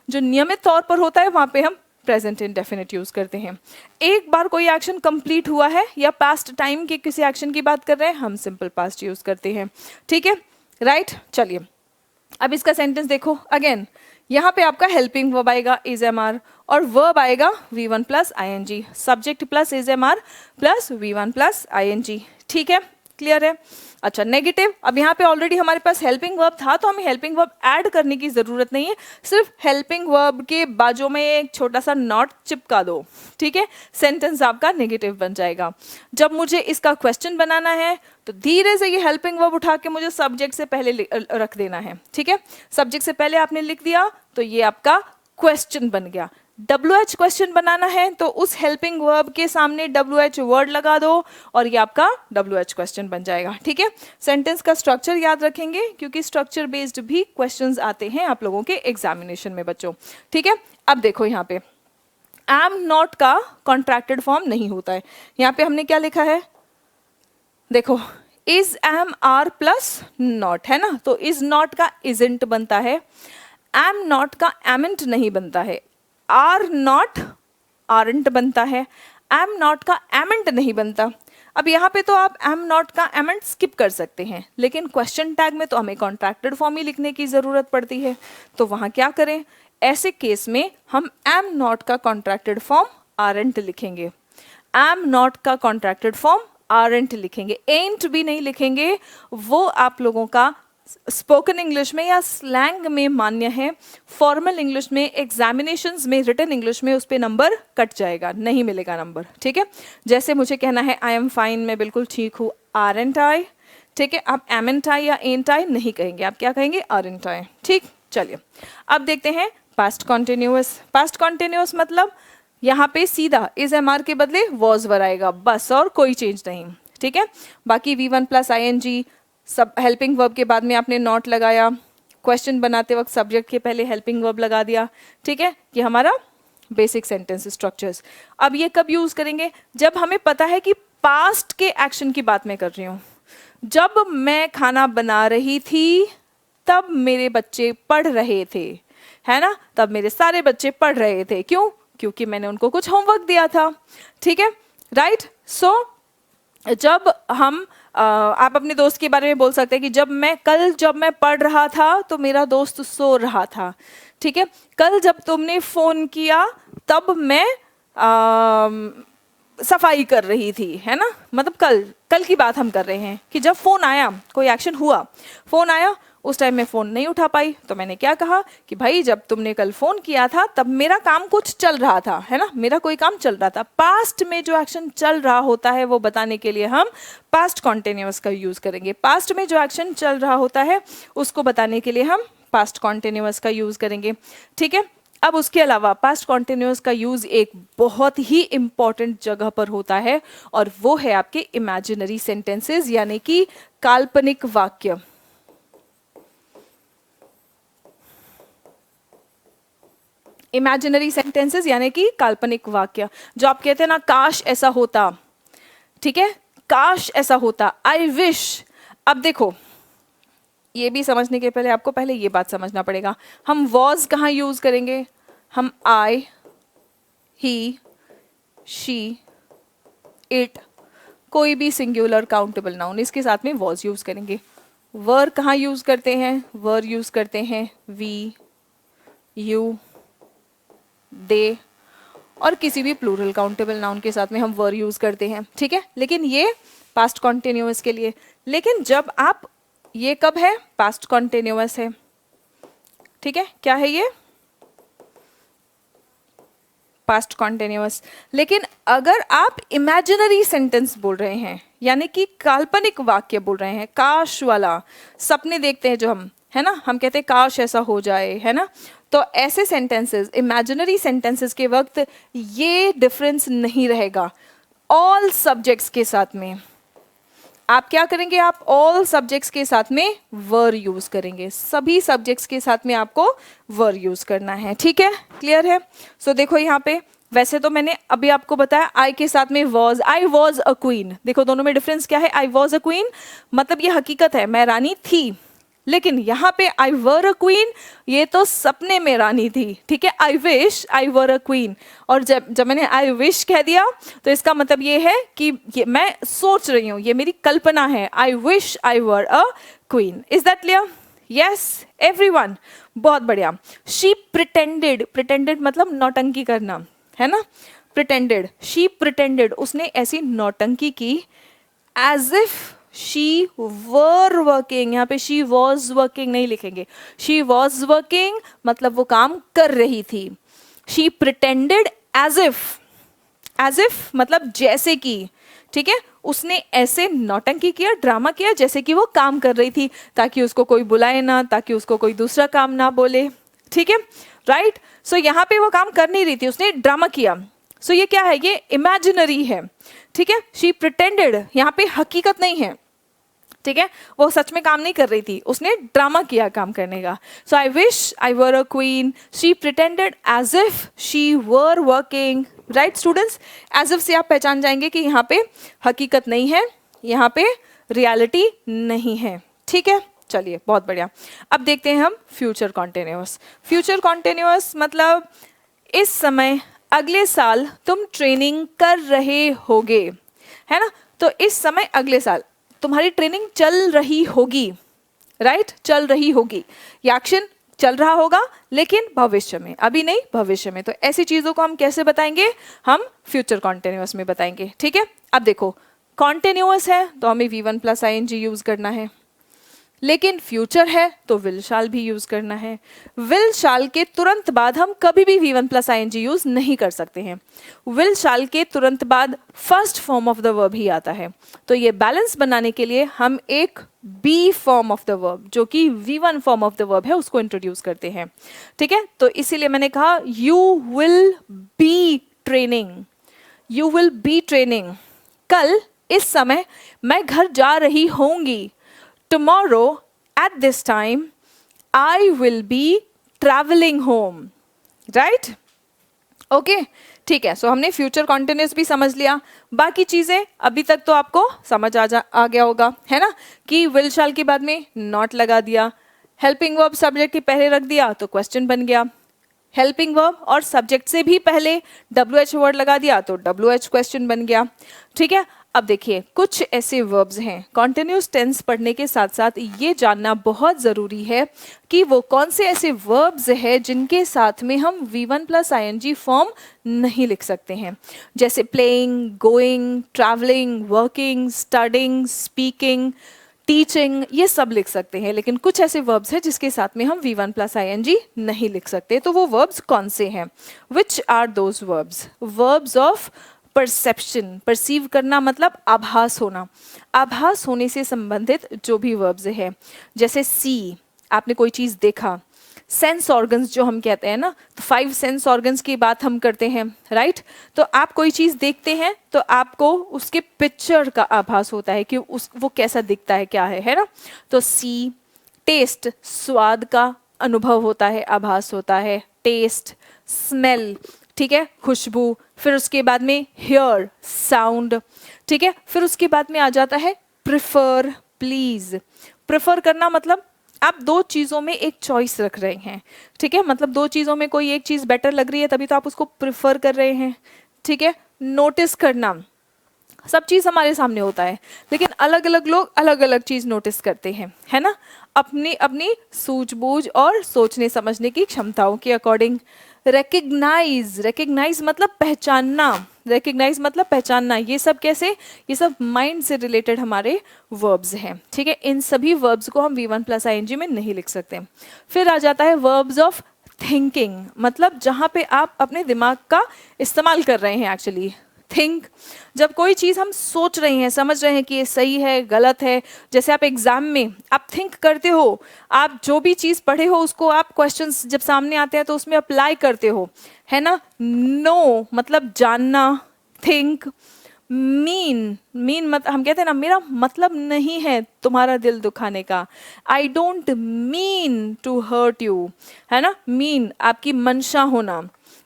जो नियमित तौर पर होता है वहां पे हम प्रेजेंट इंडेफिनिट यूज करते हैं। एक बार कोई एक्शन कंप्लीट हुआ है या पास्ट टाइम के किसी एक्शन की बात कर रहे हैं, हम सिंपल पास्ट यूज करते हैं। ठीक है, राइट, चलिए अब इसका सेंटेंस देखो। अगेन यहाँ पे आपका हेल्पिंग वर्ब आएगा इज एम आर, और वर्ब आएगा V1 plus ING, subject plus is am are plus V1 plus ING। ठीक है, क्लियर है? अच्छा, नेगेटिव, अब यहाँ पे ऑलरेडी हमारे पास हेल्पिंग वर्ब था तो हमें हेल्पिंग वर्ब ऐड करने की जरूरत नहीं है, सिर्फ हेल्पिंग वर्ब के बाजू में एक छोटा सा नॉट चिपका दो। ठीक है, सेंटेंस आपका नेगेटिव बन जाएगा। जब मुझे इसका क्वेश्चन बनाना है तो धीरे से ये हेल्पिंग वर्ब उठा के मुझे सब्जेक्ट से पहले रख देना है। ठीक है, सब्जेक्ट से पहले आपने लिख दिया तो ये आपका क्वेश्चन बन गया। WH क्वेश्चन बनाना है तो उस हेल्पिंग वर्ब के सामने WH वर्ड लगा दो और ये आपका WH क्वेश्चन बन जाएगा। ठीक है, सेंटेंस का स्ट्रक्चर याद रखेंगे क्योंकि स्ट्रक्चर बेस्ड भी क्वेश्चंस आते हैं आप लोगों के एग्जामिनेशन में बच्चों। ठीक है, अब देखो यहाँ पे एम नॉट का कॉन्ट्रैक्टेड फॉर्म नहीं होता है। यहाँ पे हमने क्या लिखा है, देखो is am are plus not है ना, तो इज नॉट का इजंट बनता है, एम नॉट का एमेंट नहीं बनता है, आर नॉट आरंट बनता है, एम नॉट का एमेंट नहीं बनता। अब यहाँ पे तो आप एम नॉट का एमेंट स्किप कर सकते हैं, लेकिन क्वेश्चन टैग में तो हमें कॉन्ट्रैक्टेड फॉर्म ही लिखने की जरूरत पड़ती है। तो वहाँ क्या करें, ऐसे केस में हम एम नॉट का कॉन्ट्रैक्टेड फॉर्म आरंट लिखेंगे, एम नॉट का कॉन्ट्रैक्टेड फॉर्म आरंट लिखेंगे, एंट भी नहीं लिखेंगे। वो आप लोगों का स्पोकन इंग्लिश में या स्लैंग में मान्य है, फॉर्मल इंग्लिश में, एग्जामिनेशंस में, रिटन इंग्लिश में उस पे नंबर कट जाएगा, नहीं मिलेगा नंबर। ठीक है, जैसे मुझे कहना है आई एम फाइन, मैं बिल्कुल ठीक हूँ, आरंट आई। ठीक है, आप एमेंट आई या एंट आई नहीं कहेंगे, आप क्या कहेंगे, आरंट आई। ठीक, चलिए अब देखते हैं पास्ट कॉन्टिन्यूअस। पास्ट कॉन्टिन्यूअस मतलब यहाँ पे सीधा इज एम आर के बदले वॉज वर आएगा बस, और कोई चेंज नहीं। ठीक है, बाकी V1 प्लस ING, सब हेल्पिंग वर्ब के बाद में आपने नॉट लगाया, क्वेश्चन बनाते वक्त सब्जेक्ट के पहले हेल्पिंग वर्ब लगा दिया। ठीक है, ये हमारा बेसिक सेंटेंस स्ट्रक्चर्स। अब ये कब यूज करेंगे, जब हमें पता है कि पास्ट के एक्शन की बात मैं कर रही हूँ। जब मैं खाना बना रही थी तब मेरे बच्चे पढ़ रहे थे, है ना, तब मेरे सारे बच्चे पढ़ रहे थे। क्यों? क्योंकि मैंने उनको कुछ होमवर्क दिया था। ठीक है, राइट। सो जब हम आप अपने दोस्त के बारे में बोल सकते हैं कि जब मैं पढ़ रहा था तो मेरा दोस्त सो रहा था। ठीक है, कल जब तुमने फोन किया तब मैं सफाई कर रही थी, है ना, मतलब कल की बात हम कर रहे हैं कि जब फोन आया, कोई एक्शन हुआ, फोन आया, उस टाइम में फ़ोन नहीं उठा पाई तो मैंने क्या कहा कि भाई जब तुमने कल फ़ोन किया था तब मेरा काम कुछ चल रहा था, है ना, मेरा कोई काम चल रहा था। पास्ट में जो एक्शन चल रहा होता है वो बताने के लिए हम पास्ट कॉन्टिन्यूअस का यूज़ करेंगे। पास्ट में जो एक्शन चल रहा होता है उसको बताने के लिए हम पास्ट कॉन्टिन्यूअस का यूज़ करेंगे। ठीक है, अब उसके अलावा पास्ट कॉन्टिन्यूअस का यूज एक बहुत ही इंपॉर्टेंट जगह पर होता है और वो है आपके इमेजिनरी सेंटेंसेस यानी कि काल्पनिक वाक्य। इमेजिनरी सेंटेंसेस यानी कि काल्पनिक वाक्य, जो आप कहते हैं ना काश ऐसा होता, ठीक है, काश ऐसा होता, आई विश। अब देखो ये भी समझने के पहले आपको पहले ये बात समझना पड़ेगा, हम वॉज कहाँ यूज करेंगे, हम आई, ही, शी, इट, कोई भी सिंगुलर काउंटेबल नाउन इसके साथ में वॉज यूज करेंगे। वर कहाँ यूज करते हैं, वर यूज करते हैं वी, यू, दे, और किसी भी प्लूरल काउंटेबल नाउन के साथ में हम वर यूज करते हैं, ठीक है। लेकिन ये पास्ट कॉन्टिन्यूअस के लिए। लेकिन जब आप, ये कब है, पास्ट कॉन्टिन्यूअस है, ठीक है, क्या है ये, पास्ट कॉन्टिन्यूअस। लेकिन अगर आप इमेजिनरी सेंटेंस बोल रहे हैं यानी कि काल्पनिक वाक्य बोल रहे हैं, काश वाला, सपने देखते हैं जो हम, है ना, हम कहते हैं काश ऐसा हो जाए, है ना, तो ऐसे सेंटेंसेस, इमेजिनरी सेंटेंसेस के वक्त ये डिफरेंस नहीं रहेगा। ऑल सब्जेक्ट्स के साथ में आप क्या करेंगे, आप ऑल सब्जेक्ट्स के साथ में वर यूज करेंगे, सभी सब्जेक्ट्स के साथ में आपको वर यूज करना है, ठीक है, क्लियर है। सो देखो यहाँ पे, वैसे तो मैंने अभी आपको बताया आई के साथ में was, I was a queen, देखो दोनों में डिफरेंस क्या है, आई वॉज अ क्वीन मतलब ये हकीकत है, मैं रानी थी, लेकिन यहाँ पे आई वर अ क्वीन ये तो सपने में रानी थी, ठीक है। आई wish I were a queen, और जब मैंने आई विश कह दिया तो इसका मतलब ये है कि ये मैं सोच रही हूँ, ये मेरी कल्पना है, आई wish I were a queen. Is that clear? Yes everyone, बहुत बढ़िया। शी प्रिटेंडेड, प्रिटेंडेड मतलब नौटंकी करना, है ना, प्रिटेंडेड, शी प्रिटेंडेड, उसने ऐसी नौटंकी की, as if she were working, यहाँ पे शी वॉज वर्किंग नहीं लिखेंगे, शी वॉज वर्किंग मतलब वो काम कर रही थी। शी प्रिटेंडेड एज इफ मतलब जैसे कि, ठीक है, उसने ऐसे नौटंकी किया, ड्रामा किया जैसे कि वो काम कर रही थी, ताकि उसको कोई बुलाए ना, ताकि उसको कोई दूसरा काम ना बोले, ठीक है, राइट। सो यहाँ पे वो काम कर नहीं रही थी, उसने ड्रामा किया। सो ये क्या है, ये इमेजिनरी है, ठीक है। शी प्रिटेंडेड यहाँ पे हकीकत नहीं है, ठीक है, वो सच में काम नहीं कर रही थी, उसने ड्रामा किया काम करने का। So I wish I were a queen, she pretended as if she were working, right students. As if से आप पहचान जाएंगे कि यहाँ पे हकीकत नहीं है, यहाँ पे रियलिटी नहीं है, ठीक है। चलिए बहुत बढ़िया, अब देखते हैं हम फ्यूचर कॉन्टिन्यूअस। फ्यूचर कॉन्टिन्यूअस मतलब इस समय, अगले साल तुम ट्रेनिंग कर रहे होगे, है ना, तो इस समय अगले साल तुम्हारी ट्रेनिंग चल रही होगी, राइट, चल रही होगी, ये एक्शन चल रहा होगा लेकिन भविष्य में, अभी नहीं भविष्य में। तो ऐसी चीजों को हम कैसे बताएंगे, हम फ्यूचर कॉन्टिन्यूअस में बताएंगे, ठीक है। अब देखो कॉन्टिन्यूअस है तो हमें V1 प्लस ING यूज करना है, लेकिन फ्यूचर है तो विल शाल भी यूज करना है। विल शाल के तुरंत बाद हम कभी भी V1 प्लस ING यूज नहीं कर सकते हैं, विल शाल के तुरंत बाद first form of the verb ही आता है। तो ये बैलेंस बनाने के लिए हम एक be form of the verb, जो कि V1 form of the verb है, उसको इंट्रोड्यूस करते हैं, ठीक है। तो इसीलिए मैंने कहा you will be training, you will be training, कल इस समय मैं घर जा रही होंगी, tomorrow at this time I will be traveling home, right? Okay ठीक है। सो हमने फ्यूचर कॉन्टिन्यूअस भी समझ लिया, बाकी चीजें अभी तक तो आपको समझ आ गया होगा, है ना, कि विल शाल के बाद में नॉट लगा दिया, हेल्पिंग वर्ब सब्जेक्ट के पहले रख दिया तो क्वेश्चन बन गया, हेल्पिंग वर्ब और सब्जेक्ट से भी पहले WH वर्ड लगा दिया तो WH क्वेश्चन बन गया, ठीक है। अब देखिए कुछ ऐसे वर्ब्स हैं, कॉन्टिन्यूस टेंस पढ़ने के साथ साथ ये जानना बहुत ज़रूरी है कि वो कौन से ऐसे वर्ब्स हैं जिनके साथ में हम V1 प्लस ING फॉर्म नहीं लिख सकते हैं, जैसे playing, going, travelling, working, studying, speaking, teaching, ये सब लिख सकते हैं, लेकिन कुछ ऐसे वर्ब्स हैं जिसके साथ में हम V1 प्लस ING नहीं लिख सकते। तो वो वर्ब्स कौन से हैं? Which are those verbs? Verbs of perception, perceive करना मतलब आभास होना, आभास होने से संबंधित जो भी वर्ब्स है, जैसे सी, आपने कोई चीज़ देखा, सेंस ऑर्गन्स जो हम कहते हैं ना, तो 5 सेंस ऑर्गन्स की बात हम करते हैं, राइट। तो आप कोई चीज़ देखते हैं तो आपको उसके पिक्चर का आभास होता है कि वो कैसा दिखता है, क्या है ना। तो सी, टेस्ट, स्वाद का अनुभव होता है, आभास होता है, टेस्ट, स्मेल, ठीक है, खुशबू, फिर उसके बाद में हियर, साउंड, ठीक है, फिर उसके बाद में आ जाता है प्रिफर, प्लीज। प्रिफर करना मतलब आप दो चीज़ों में एक चॉइस रख रहे हैं, ठीक है, मतलब दो चीज़ों में कोई एक चीज़ बेटर लग रही है तभी तो आप उसको प्रिफर कर रहे हैं, ठीक है। नोटिस करना, सब चीज़ हमारे सामने होता है लेकिन अलग अलग लोग अलग अलग चीज़ नोटिस करते हैं, है ना, अपनी अपनी सूझबूझ और सोचने समझने की क्षमताओं के अकॉर्डिंग। रिकग्नाइज, रिकग्नाइज मतलब पहचानना, रिकग्नाइज मतलब पहचानना। ये सब कैसे, ये सब माइंड से रिलेटेड हमारे वर्ब्स हैं, ठीक है। इन सभी वर्ब्स को हम V1 प्लस ING में नहीं लिख सकते। फिर आ जाता है वर्ब्स ऑफ थिंकिंग, मतलब जहाँ पे आप अपने दिमाग का इस्तेमाल कर रहे हैं एक्चुअली। थिंक, जब कोई चीज़ हम सोच रहे हैं, समझ रहे हैं कि ये सही है गलत है, जैसे आप एग्जाम में आप थिंक करते हो, आप जो भी चीज़ पढ़े हो उसको आप क्वेश्चंस जब सामने आते हैं तो उसमें अप्लाई करते हो, है ना। नो मतलब जानना, थिंक, मीन, मीन मत हम कहते हैं ना, मेरा मतलब नहीं है तुम्हारा दिल दुखाने का, I don't mean to hurt you, है ना, मीन आपकी मंशा होना,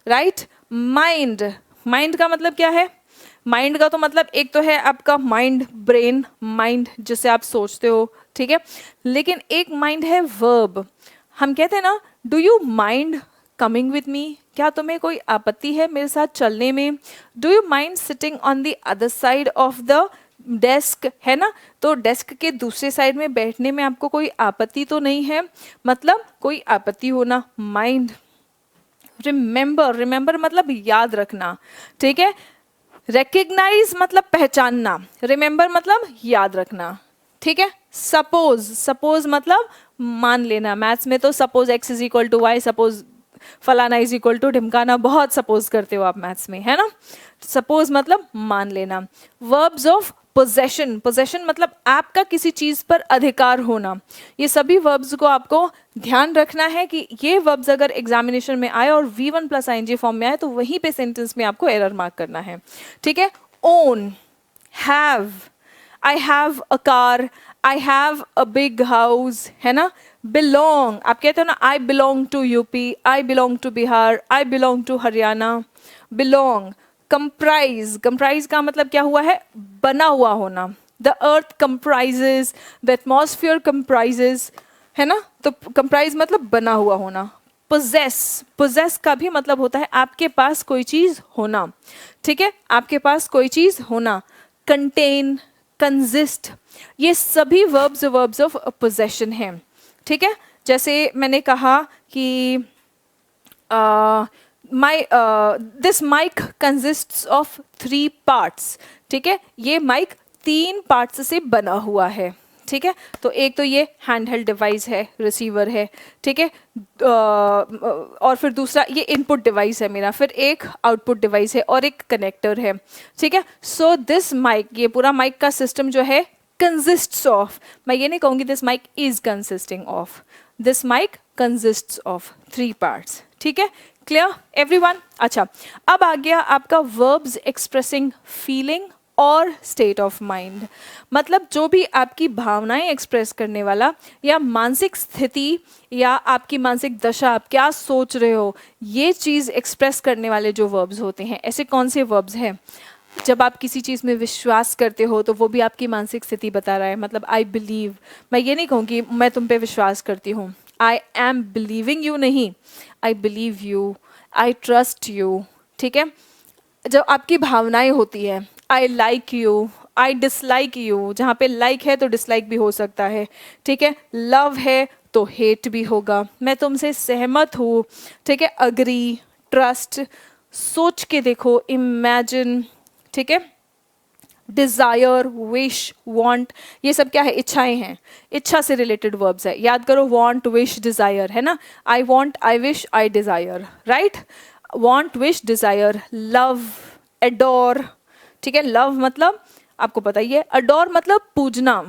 राइट। माइंड, माइंड का मतलब क्या है, माइंड का तो मतलब एक तो है आपका माइंड, ब्रेन, माइंड जिससे आप सोचते हो, ठीक है, लेकिन एक माइंड है वर्ब। हम कहते हैं ना, do you mind coming with me, क्या तुम्हें कोई आपत्ति है मेरे साथ चलने में। Do you mind sitting on the other side of the desk, है ना, तो डेस्क के दूसरे साइड में बैठने में आपको कोई आपत्ति तो नहीं है, मतलब कोई आपत्ति होना, माइंड। रिमेंबर, रिमेंबर मतलब याद रखना, ठीक है। रिकग्नाइज मतलब पहचानना, रिमेंबर मतलब याद रखना, ठीक है। सपोज, सपोज मतलब मान लेना, मैथ्स में तो suppose x is equal to y, suppose फलाना इज इक्वल टू ढिमकाना, बहुत सपोज करते हो आप मैथ्स में, है ना। सपोज मतलब मान लेना। वर्ब्स ऑफ पोजेशन, पोजेशन मतलब आपका किसी चीज पर अधिकार होना। ये सभी वर्ब्स को आपको ध्यान रखना है कि ये वर्ब्स अगर एग्जामिनेशन में आए और V1 प्लस ING फॉर्म में आए तो वहीं पे सेंटेंस में आपको एरर मार्क करना है, ठीक है। Own, have, I have a car, I have a big house, है ना। बिलोंग, आप कहते हो ना, I belong to UP, I belong to Bihar, I belong to Haryana, belong. Comprise, comprise का मतलब क्या हुआ है, बना हुआ होना। The earth comprises, the atmosphere comprises, है ना, तो कंप्राइज मतलब बना हुआ होना। पोजेस, पोजेस का भी मतलब होता है आपके पास कोई चीज होना, ठीक है, आपके पास कोई चीज होना। कंटेन, कंजिस्ट, ये सभी वर्ब्स वर्ब्स ऑफ पोजेशन हैं, ठीक है। जैसे मैंने कहा कि this mic consists of 3 parts, ठीक है, ये माइक 3 पार्ट्स से बना हुआ है, ठीक है। तो एक तो ये हैंड हेल्ड डिवाइस है, रिसीवर है, ठीक है, और फिर दूसरा ये इनपुट डिवाइस है मेरा, फिर एक आउटपुट डिवाइस है और एक कनेक्टर है, ठीक है। सो दिस माइक, ये पूरा माइक का सिस्टम जो है कंसिस्ट्स ऑफ, मैं ये नहीं कहूँगी this mic is consisting of, this mic consists of 3 parts, ठीक है। Clear everyone. अच्छा, अब आ गया आपका वर्ब्स एक्सप्रेसिंग फीलिंग और स्टेट ऑफ माइंड, मतलब जो भी आपकी भावनाएं एक्सप्रेस करने वाला या मानसिक स्थिति या आपकी मानसिक दशा, आप क्या सोच रहे हो, ये चीज़ एक्सप्रेस करने वाले जो वर्ब्स होते हैं। ऐसे कौन से वर्ब्स हैं, जब आप किसी चीज़ में विश्वास करते हो तो वो भी आपकी मानसिक स्थिति बता रहा है, मतलब आई बिलीव, मैं ये नहीं कहूँगी मैं तुम पे विश्वास करती हूँ, आई एम बिलीविंग यू नहीं, I believe you, I trust you, ठीक है। जब आपकी भावनाएं होती है, I like you, I dislike you, जहाँ पे लाइक है तो डिसलाइक भी हो सकता है, ठीक है। लव है तो हेट भी होगा, मैं तुमसे सहमत हूँ, ठीक है, अग्री, ट्रस्ट, सोच के देखो, इमेजिन, ठीक है। डिज़ायर, विश, वांट, ये सब क्या है, इच्छाएं हैं, इच्छा से रिलेटेड वर्ब्स है, याद करो, वांट, विश, डिज़ायर, है ना। I want, I wish, I desire, right. Want, wish, desire, love, adore, ठीक है, लव मतलब आपको पता ही है, अडोर मतलब पूजना,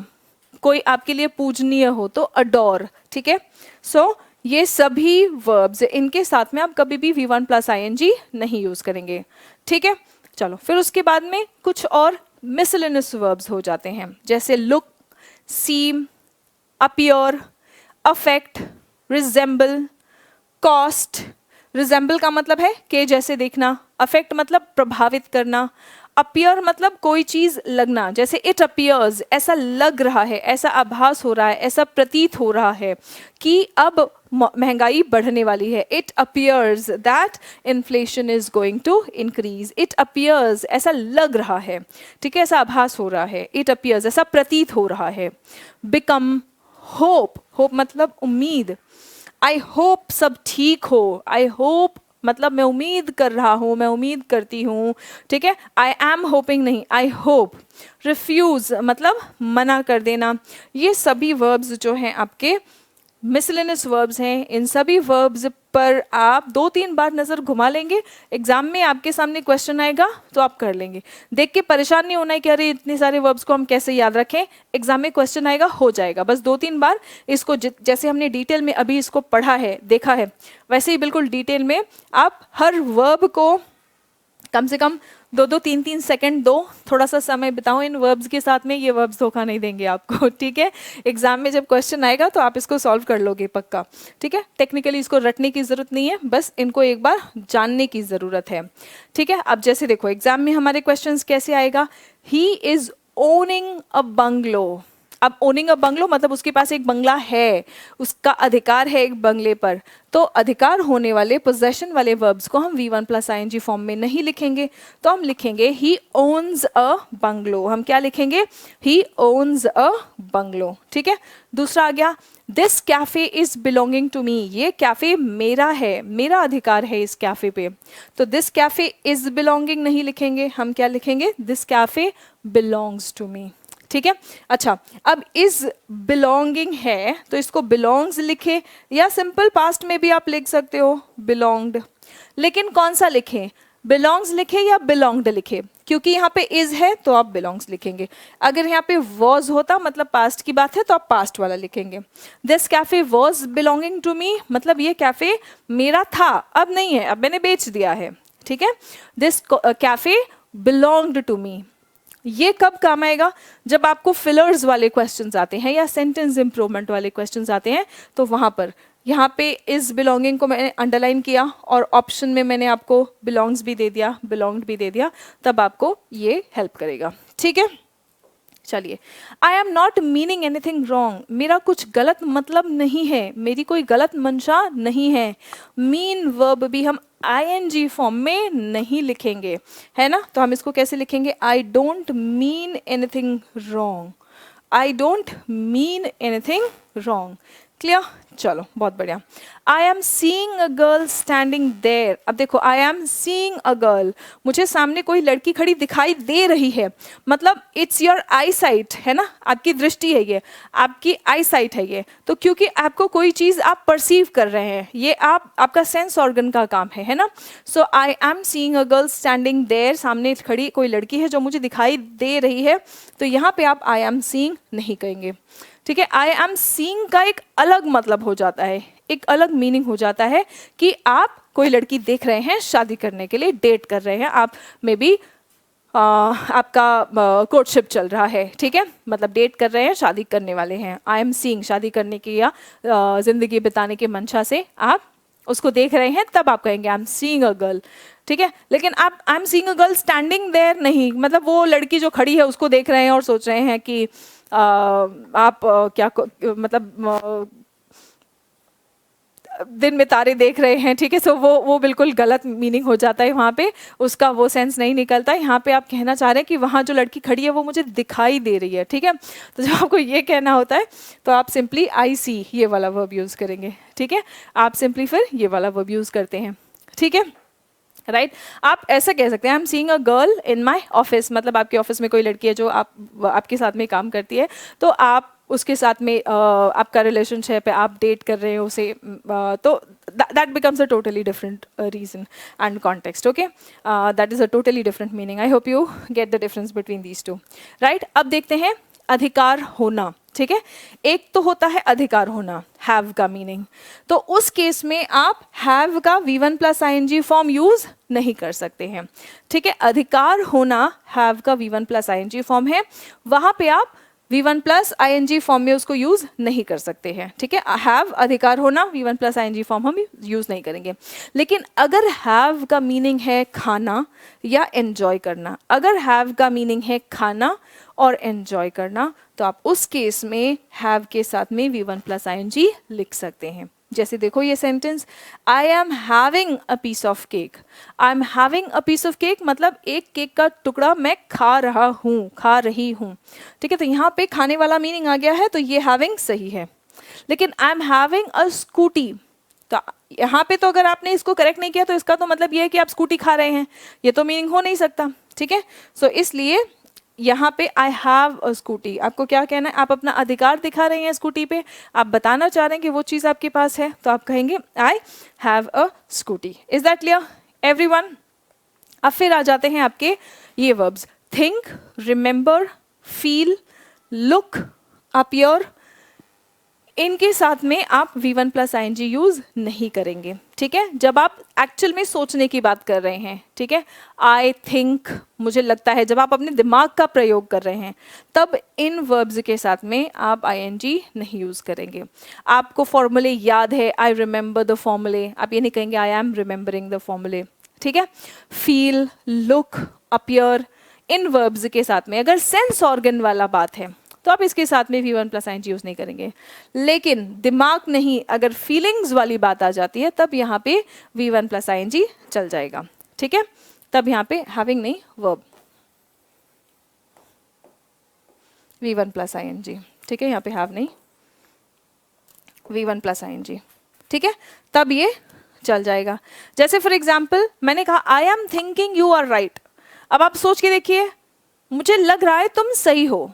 कोई आपके लिए पूजनीय हो तो अडोर, ठीक है। सो ये सभी वर्ब्स, इनके साथ में आप कभी भी V1 प्लस ing नहीं यूज करेंगे, ठीक है। चलो फिर उसके बाद में कुछ और मिसलेनियस वर्ब्स हो जाते हैं, जैसे look, seem, appear, affect, resemble, cost. Resemble का मतलब है के जैसे देखना, अफेक्ट मतलब प्रभावित करना, अपीयर मतलब कोई चीज लगना, जैसे इट अपीयर्स, ऐसा लग रहा है, ऐसा आभास हो रहा है, ऐसा प्रतीत हो रहा है कि अब महंगाई बढ़ने वाली है। It appears that inflation is going to increase. It appears ऐसा लग रहा है, ठीक है, ऐसा आभास हो रहा है। इट अपीयर्स ऐसा प्रतीत हो रहा है। बिकम, होप, होप मतलब उम्मीद। आई होप सब ठीक हो, आई होप मतलब मैं उम्मीद कर रहा हूँ, मैं उम्मीद करती हूँ, ठीक है। आई एम होपिंग नहीं, आई होप। रिफ्यूज मतलब मना कर देना। ये सभी वर्ब्स जो हैं आपके मिसलेनियस वर्ब्स हैं। इन सभी वर्ब्स पर आप 2-3 बार नज़र घुमा लेंगे, एग्जाम में आपके सामने क्वेश्चन आएगा तो आप कर लेंगे। देख के परेशान नहीं होना है कि अरे इतने सारे वर्ब्स को हम कैसे याद रखें, एग्जाम में क्वेश्चन आएगा, हो जाएगा। बस 2-3 बार इसको जैसे हमने डिटेल में अभी इसको पढ़ा है, देखा है, वैसे ही बिल्कुल डिटेल में आप हर वर्ब को कम से कम 2-3 सेकंड दो, थोड़ा सा समय बिताओ इन वर्ब्स के साथ में। ये वर्ब्स धोखा नहीं देंगे आपको, ठीक है। एग्जाम में जब क्वेश्चन आएगा तो आप इसको सॉल्व कर लोगे पक्का, ठीक है। टेक्निकली इसको रटने की जरूरत नहीं है, बस इनको एक बार जानने की जरूरत है, ठीक है। अब जैसे देखो एग्जाम में हमारे क्वेश्चंस कैसे आएगा, he is owning a bungalow. अब ओनिंग अ बंगलो मतलब उसके पास एक बंगला है, उसका अधिकार है एक बंगले पर। तो अधिकार होने वाले पोजेशन वाले वर्ब्स को हम V1 प्लस ing फॉर्म में नहीं लिखेंगे, तो हम लिखेंगे ही ओन्स अ बंगलो। हम क्या लिखेंगे, ही ओन्स अ बंगलो, ठीक है। दूसरा आ गया, this cafe is belonging to me. ये कैफे मेरा है, मेरा अधिकार है इस कैफे पे। तो दिस कैफे इज बिलोंगिंग नहीं लिखेंगे, हम क्या लिखेंगे, this cafe belongs to me, ठीक है। अच्छा, अब इज बिलोंगिंग है तो इसको बिलोंग्स लिखे, या सिंपल पास्ट में भी आप लिख सकते हो बिलोंग्ड। लेकिन कौन सा लिखें, बिलोंग्स लिखे या बिलोंग्ड लिखे, क्योंकि यहाँ पे इज है तो आप बिलोंग्स लिखेंगे। अगर यहाँ पे वॉज होता मतलब पास्ट की बात है तो आप पास्ट वाला लिखेंगे। This cafe was belonging to me मतलब ये कैफे मेरा था, अब नहीं है, अब मैंने बेच दिया है, ठीक है। This cafe belonged to me. ये कब काम आएगा, जब आपको फिलर्स वाले क्वेश्चंस आते हैं या सेंटेंस इंप्रूवमेंट वाले क्वेश्चंस आते हैं, तो वहां पर यहाँ पे इज बिलोंगिंग को मैंने अंडरलाइन किया और ऑप्शन में मैंने आपको बिलोंग्स भी दे दिया, बिलोंग्ड भी दे दिया, तब आपको ये हेल्प करेगा, ठीक है। चलिए, I am not meaning anything wrong. मेरा कुछ गलत मतलब नहीं है, मेरी कोई गलत मंशा नहीं है। मीन वर्ब भी हम ing फॉर्म में नहीं लिखेंगे, है ना। तो हम इसको कैसे लिखेंगे, I don't mean anything wrong. I don't mean anything wrong, clear. चलो बहुत बढ़िया। I am seeing a girl standing there. अब देखो, I am seeing a girl, मुझे सामने कोई लड़की खड़ी दिखाई दे रही है, मतलब इट्स योर आई साइट, है ना, आपकी दृष्टि है ये, आपकी आई साइट है ये। तो क्योंकि आपको कोई चीज़ आप परसीव कर रहे हैं, ये आपका सेंस ऑर्गन का काम है ना। So I am seeing a girl standing there, सामने खड़ी कोई लड़की है जो मुझे दिखाई दे रही है, तो यहाँ पे आप आई एम सीइंग नहीं कहेंगे, ठीक है। आई एम सीइंग का एक अलग मतलब हो जाता है, एक अलग मीनिंग हो जाता है कि आप कोई लड़की देख रहे हैं शादी करने के लिए, डेट कर रहे हैं आप, मे बी आपका कोर्टशिप चल रहा है, ठीक है, मतलब डेट कर रहे हैं, शादी करने वाले हैं। आई एम सीइंग शादी करने की या जिंदगी बिताने के मंशा से आप उसको देख रहे हैं, तब आप कहेंगे I am seeing a girl, ठीक है। लेकिन आप I am seeing a girl standing there नहीं, मतलब वो लड़की जो खड़ी है उसको देख रहे हैं और सोच रहे हैं कि आप क्या मतलब दिन में तारे देख रहे हैं, ठीक है। सो वो बिल्कुल गलत मीनिंग हो जाता है, वहाँ पे उसका वो सेंस नहीं निकलता है। यहाँ पे आप कहना चाह रहे हैं कि वहाँ जो लड़की खड़ी है वो मुझे दिखाई दे रही है, ठीक है। तो जब आपको ये कहना होता है तो आप सिंपली आई सी ये वाला वर्ब यूज़ करेंगे, ठीक है। आप सिंपली फिर ये वाला वर्ब यूज़ करते हैं, ठीक है, राइट। आप ऐसा कह सकते हैं, आई am seeing a girl in my office, मतलब आपके ऑफिस में कोई लड़की है जो आपके साथ में काम करती है, तो आप उसके साथ में आपका रिलेशनशिप है, आप डेट कर रहे हो उसे, तो that becomes a totally different reason and context, okay. That is a totally different meaning. I hope you get the difference between these two, right. अब देखते हैं अधिकार होना, ठीक है। एक तो होता है अधिकार होना, हैव का मीनिंग, तो उस केस में आप हैव का V1 plus ING form use नहीं कर सकते हैं, ठीक है। अधिकार होना हैव का V1 प्लस ING फॉर्म है, वहां पे आप V1 प्लस ING फॉर्म में उसको यूज नहीं कर सकते हैं, ठीक है। हैव अधिकार होना, V1 प्लस ING फॉर्म हम यूज नहीं करेंगे। लेकिन अगर हैव का मीनिंग है खाना या एंजॉय करना, अगर हैव का मीनिंग है खाना और एंजॉय करना, तो आप उस केस में हैव के साथ में V1 प्लस ING लिख सकते हैं। जैसे देखो ये sentence, I am having a piece of cake. I am having a piece of cake मतलब एक केक का टुकड़ा मैं खा रहा हूँ, खा रही हूँ, ठीक है। तो यहाँ पे खाने वाला मीनिंग आ गया है, तो ये हैविंग सही है। लेकिन आई एम हैविंग अ स्कूटी, तो यहाँ पे तो अगर आपने इसको करेक्ट नहीं किया तो इसका तो मतलब ये है कि आप स्कूटी खा रहे हैं, ये तो मीनिंग हो नहीं सकता, ठीक है। सो इसलिए यहाँ पे आई हैव अ स्कूटी, आपको क्या कहना है, आप अपना अधिकार दिखा रहे हैं स्कूटी पे, आप बताना चाह रहे हैं कि वो चीज़ आपके पास है, तो आप कहेंगे आई have a scooty. Is that clear everyone? अब फिर आ जाते हैं आपके ये verbs, think, remember, feel, look, appear. इनके साथ में आप V1 प्लस ING यूज नहीं करेंगे, ठीक है, जब आप एक्चुअल में सोचने की बात कर रहे हैं, ठीक है। आई थिंक, मुझे लगता है, जब आप अपने दिमाग का प्रयोग कर रहे हैं तब इन वर्ब्स के साथ में आप ING नहीं यूज करेंगे। आपको फॉर्मूले याद है, आई रिमेंबर द फॉर्मूले, आप ये नहीं कहेंगे आई एम रिमेंबरिंग द फॉर्मूले, ठीक है। फील, लुक, अपीयर, इन वर्ब्स के साथ में अगर सेंस ऑर्गन वाला बात है तो आप इसके साथ में V1 प्लस ING यूज नहीं करेंगे। लेकिन दिमाग नहीं, अगर फीलिंग्स वाली बात आ जाती है तब यहाँ पे V1 प्लस ING चल जाएगा, ठीक है। तब यहाँ पे हैविंग नहीं, वर्ब V1 प्लस ING, ठीक है। यहाँ पे हैव नहीं, V1 प्लस ING, ठीक है, तब ये चल जाएगा। जैसे फॉर एग्जाम्पल मैंने कहा I am thinking you are right, अब आप सोच के देखिए, मुझे लग रहा है तुम सही हो।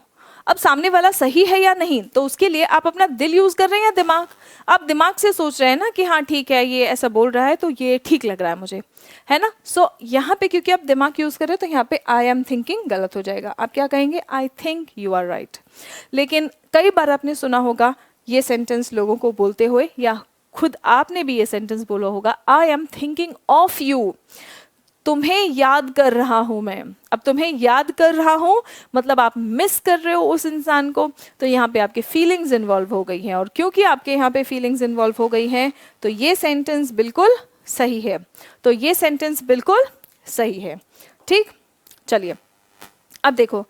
अब सामने वाला सही है या नहीं, तो उसके लिए आप अपना दिल यूज कर रहे हैं या दिमाग? आप दिमाग से सोच रहे हैं ना कि हाँ ठीक है, ये ऐसा बोल रहा है तो ये ठीक लग रहा है मुझे, है ना। सो यहाँ पे क्योंकि आप दिमाग यूज कर रहे हो तो यहाँ पे आई एम थिंकिंग गलत हो जाएगा, आप क्या कहेंगे, I think you are right. लेकिन कई बार आपने सुना होगा ये सेंटेंस लोगों को बोलते हुए, या खुद आपने भी ये सेंटेंस बोला होगा, आई एम थिंकिंग ऑफ यू, तुम्हें याद कर रहा हूं मैं। अब तुम्हें याद कर रहा हूं मतलब आप मिस कर रहे हो उस इंसान को, तो यहाँ पे आपके फीलिंग्स इन्वॉल्व हो गई हैं, और क्योंकि आपके यहाँ पे फीलिंग्स इन्वॉल्व हो गई हैं तो ये सेंटेंस बिल्कुल सही है, तो ये सेंटेंस बिल्कुल सही है, ठीक। चलिए अब देखो,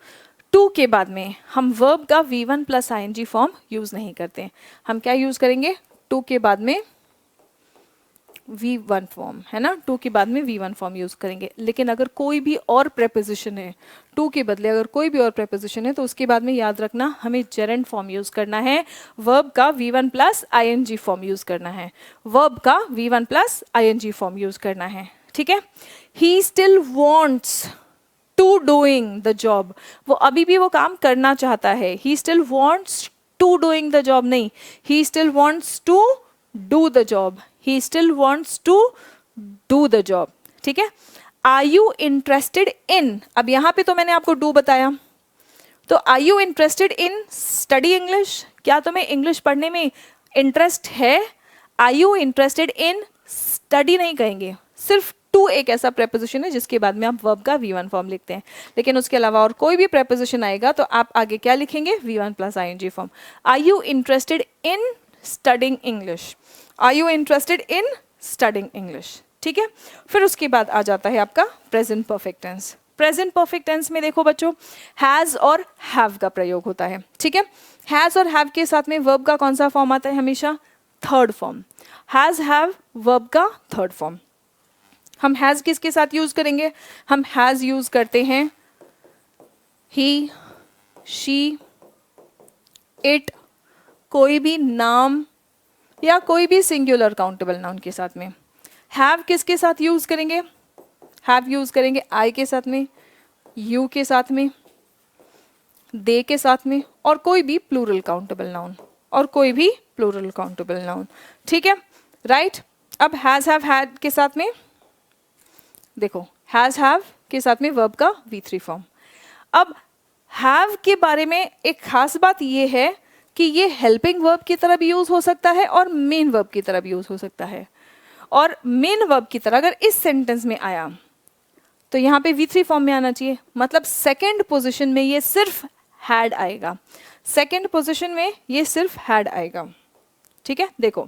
टू के बाद में हम वर्ब का V1 plus ING form use नहीं करते, हम क्या यूज करेंगे, टू के बाद में V1 फॉर्म, है ना, टू के बाद में V1 फॉर्म यूज करेंगे। लेकिन अगर कोई भी और प्रेपोजिशन है, टू के बदले अगर कोई भी और प्रेपोजिशन है तो उसके बाद में याद रखना हमें जेरेंड फॉर्म यूज करना है, वर्ब का V1 plus ING form use करना है, वर्ब का V1 plus ING form use करना है, ठीक है। He still wants to doing the job, वो अभी भी वो काम करना चाहता है, he still wants to doing the job नहीं, he still wants to do the job, he still wants to do the job, ठीक है। Are you interested in, अब यहाँ पे तो मैंने आपको do बताया, तो are you interested in study English, क्या तुम्हें इंग्लिश पढ़ने में इंटरेस्ट है? Are you interested in study नहीं कहेंगे, सिर्फ to एक ऐसा preposition है जिसके बाद में आप verb का V1 फॉर्म लिखते हैं। लेकिन उसके अलावा और कोई भी preposition आएगा तो आप आगे क्या लिखेंगे, V1 plus ING form. Are you interested in studying English, Are you interested in studying English, ठीक है। फिर उसके बाद आ जाता है आपका present perfect tense. Present perfect tense में देखो बच्चों, हैज और हैव का प्रयोग होता है, ठीक है। हैज और हैव के साथ में वर्ब का कौन सा फॉर्म आता है, हमेशा third form, has have verb का थर्ड फॉर्म। हम हैज किसके साथ यूज करेंगे, हम हैज यूज करते हैं ही, शी, इट, कोई भी नाम या कोई भी सिंगुलर काउंटेबल नाउन के साथ में। हैव किसके साथ यूज करेंगे, हैव यूज करेंगे आई के साथ में, यू के साथ में, दे के साथ में, और कोई भी प्लूरल काउंटेबल नाउन, और कोई भी प्लूरल काउंटेबल नाउन, ठीक है, राइट। अब हैज हैव हैड के साथ में देखो, हैज हैव के साथ में वर्ब का V3 फॉर्म। अब हैव के बारे में एक खास बात ये है कि ये हेल्पिंग वर्ब की तरह भी यूज हो सकता है और मेन वर्ब की तरह भी यूज हो सकता है। और मेन वर्ब की तरह अगर इस सेंटेंस में आया तो यहाँ पे V3 फॉर्म में आना चाहिए, मतलब सेकेंड पोजिशन में ये सिर्फ हैड आएगा, सेकेंड पोजिशन में ये सिर्फ हैड आएगा। ठीक है, देखो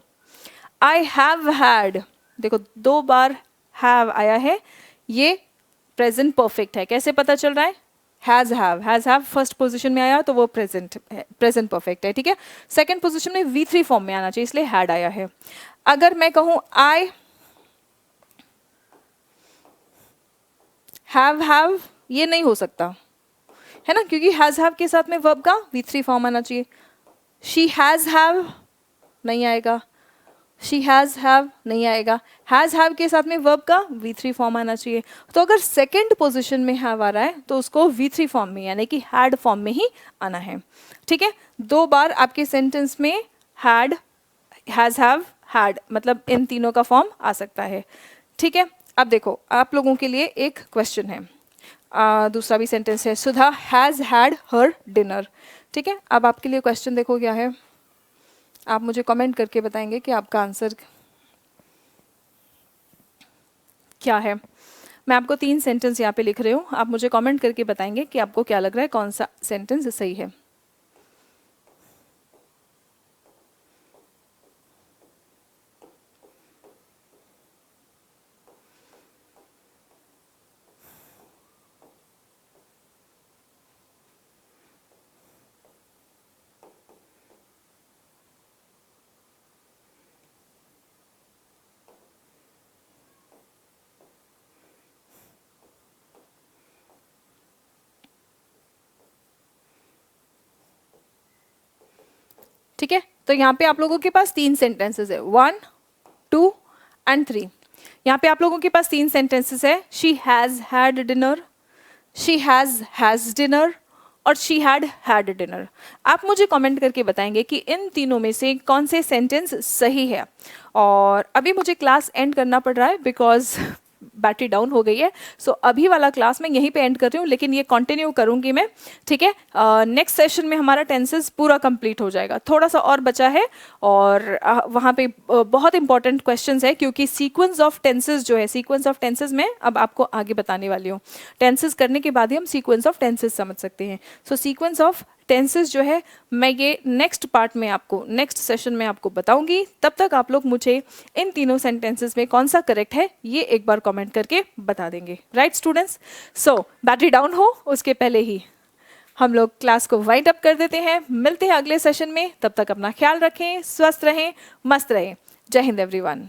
आई हैव हैड, देखो 2 बार हैव आया है, ये प्रेजेंट परफेक्ट है। कैसे पता चल रहा है? हैज हैव फर्स्ट पोजीशन में आया तो वो प्रेजेंट परफेक्ट है। ठीक है, सेकंड पोजीशन में V3 फॉर्म में आना चाहिए, इसलिए हैड आया है। अगर मैं कहूं आई हैव, ये नहीं हो सकता है ना, क्योंकि हैज हैव के साथ में वर्ब का V3 फॉर्म आना चाहिए। शी हैज हैव नहीं आएगा, शी हैज हैव नहीं आएगा, हैज हैव के साथ में वर्ब का V3 फॉर्म आना चाहिए। तो अगर सेकंड पोजीशन में हैव आ रहा है तो उसको V3 फॉर्म में यानी कि हैड फॉर्म में ही आना है। ठीक है, 2 बार आपके सेंटेंस में हैड, हैज हैव, हैड, मतलब इन तीनों का फॉर्म आ सकता है। ठीक है, अब देखो आप लोगों के लिए एक क्वेश्चन है, दूसरा भी सेंटेंस है, सुधा हैज हैड हर डिनर। ठीक है, अब आपके लिए क्वेश्चन देखो क्या है, आप मुझे कमेंट करके बताएंगे कि आपका आंसर क्या है। मैं आपको 3 सेंटेंस यहाँ पे लिख रही हूँ, आप मुझे कमेंट करके बताएंगे कि आपको क्या लग रहा है कौन सा सेंटेंस सही है। ठीक है, तो यहाँ पे आप लोगों के पास 3 सेंटेंसेस है, 1, 2 एंड 3। यहाँ पे आप लोगों के पास 3 सेंटेंसेस है, she has had dinner, she has dinner और शी हैड डिनर। आप मुझे कमेंट करके बताएंगे कि इन तीनों में से कौन से सेंटेंस सही है। और अभी मुझे क्लास एंड करना पड़ रहा है बिकॉज बैटरी डाउन हो गई है। सो अभी वाला क्लास मैं यहीं पे एंड कर रही हूँ, लेकिन ये कंटिन्यू करूँगी मैं। ठीक है, नेक्स्ट सेशन में हमारा टेंसेस पूरा कंप्लीट हो जाएगा, थोड़ा सा और बचा है और वहाँ पे बहुत इंपॉर्टेंट क्वेश्चंस है, क्योंकि सीक्वेंस ऑफ टेंसेस जो है, सीक्वेंस ऑफ टेंसेस में अब आपको आगे बताने वाली हूँ। टेंसेस करने के बाद ही हम सीक्वेंस ऑफ टेंसेस समझ सकते हैं। सो सीक्वेंस ऑफ टेंसेस जो है मैं ये नेक्स्ट पार्ट में आपको, नेक्स्ट सेशन में आपको बताऊंगी। तब तक आप लोग मुझे इन तीनों सेंटेंसेस में कौन सा करेक्ट है ये एक बार कमेंट करके बता देंगे। राइट स्टूडेंट्स, सो बैटरी डाउन हो उसके पहले ही हम लोग क्लास को वाइंड अप कर देते हैं। मिलते हैं अगले सेशन में, तब तक अपना ख्याल रखें, स्वस्थ रहें, मस्त रहें। जय हिंद एवरीवन।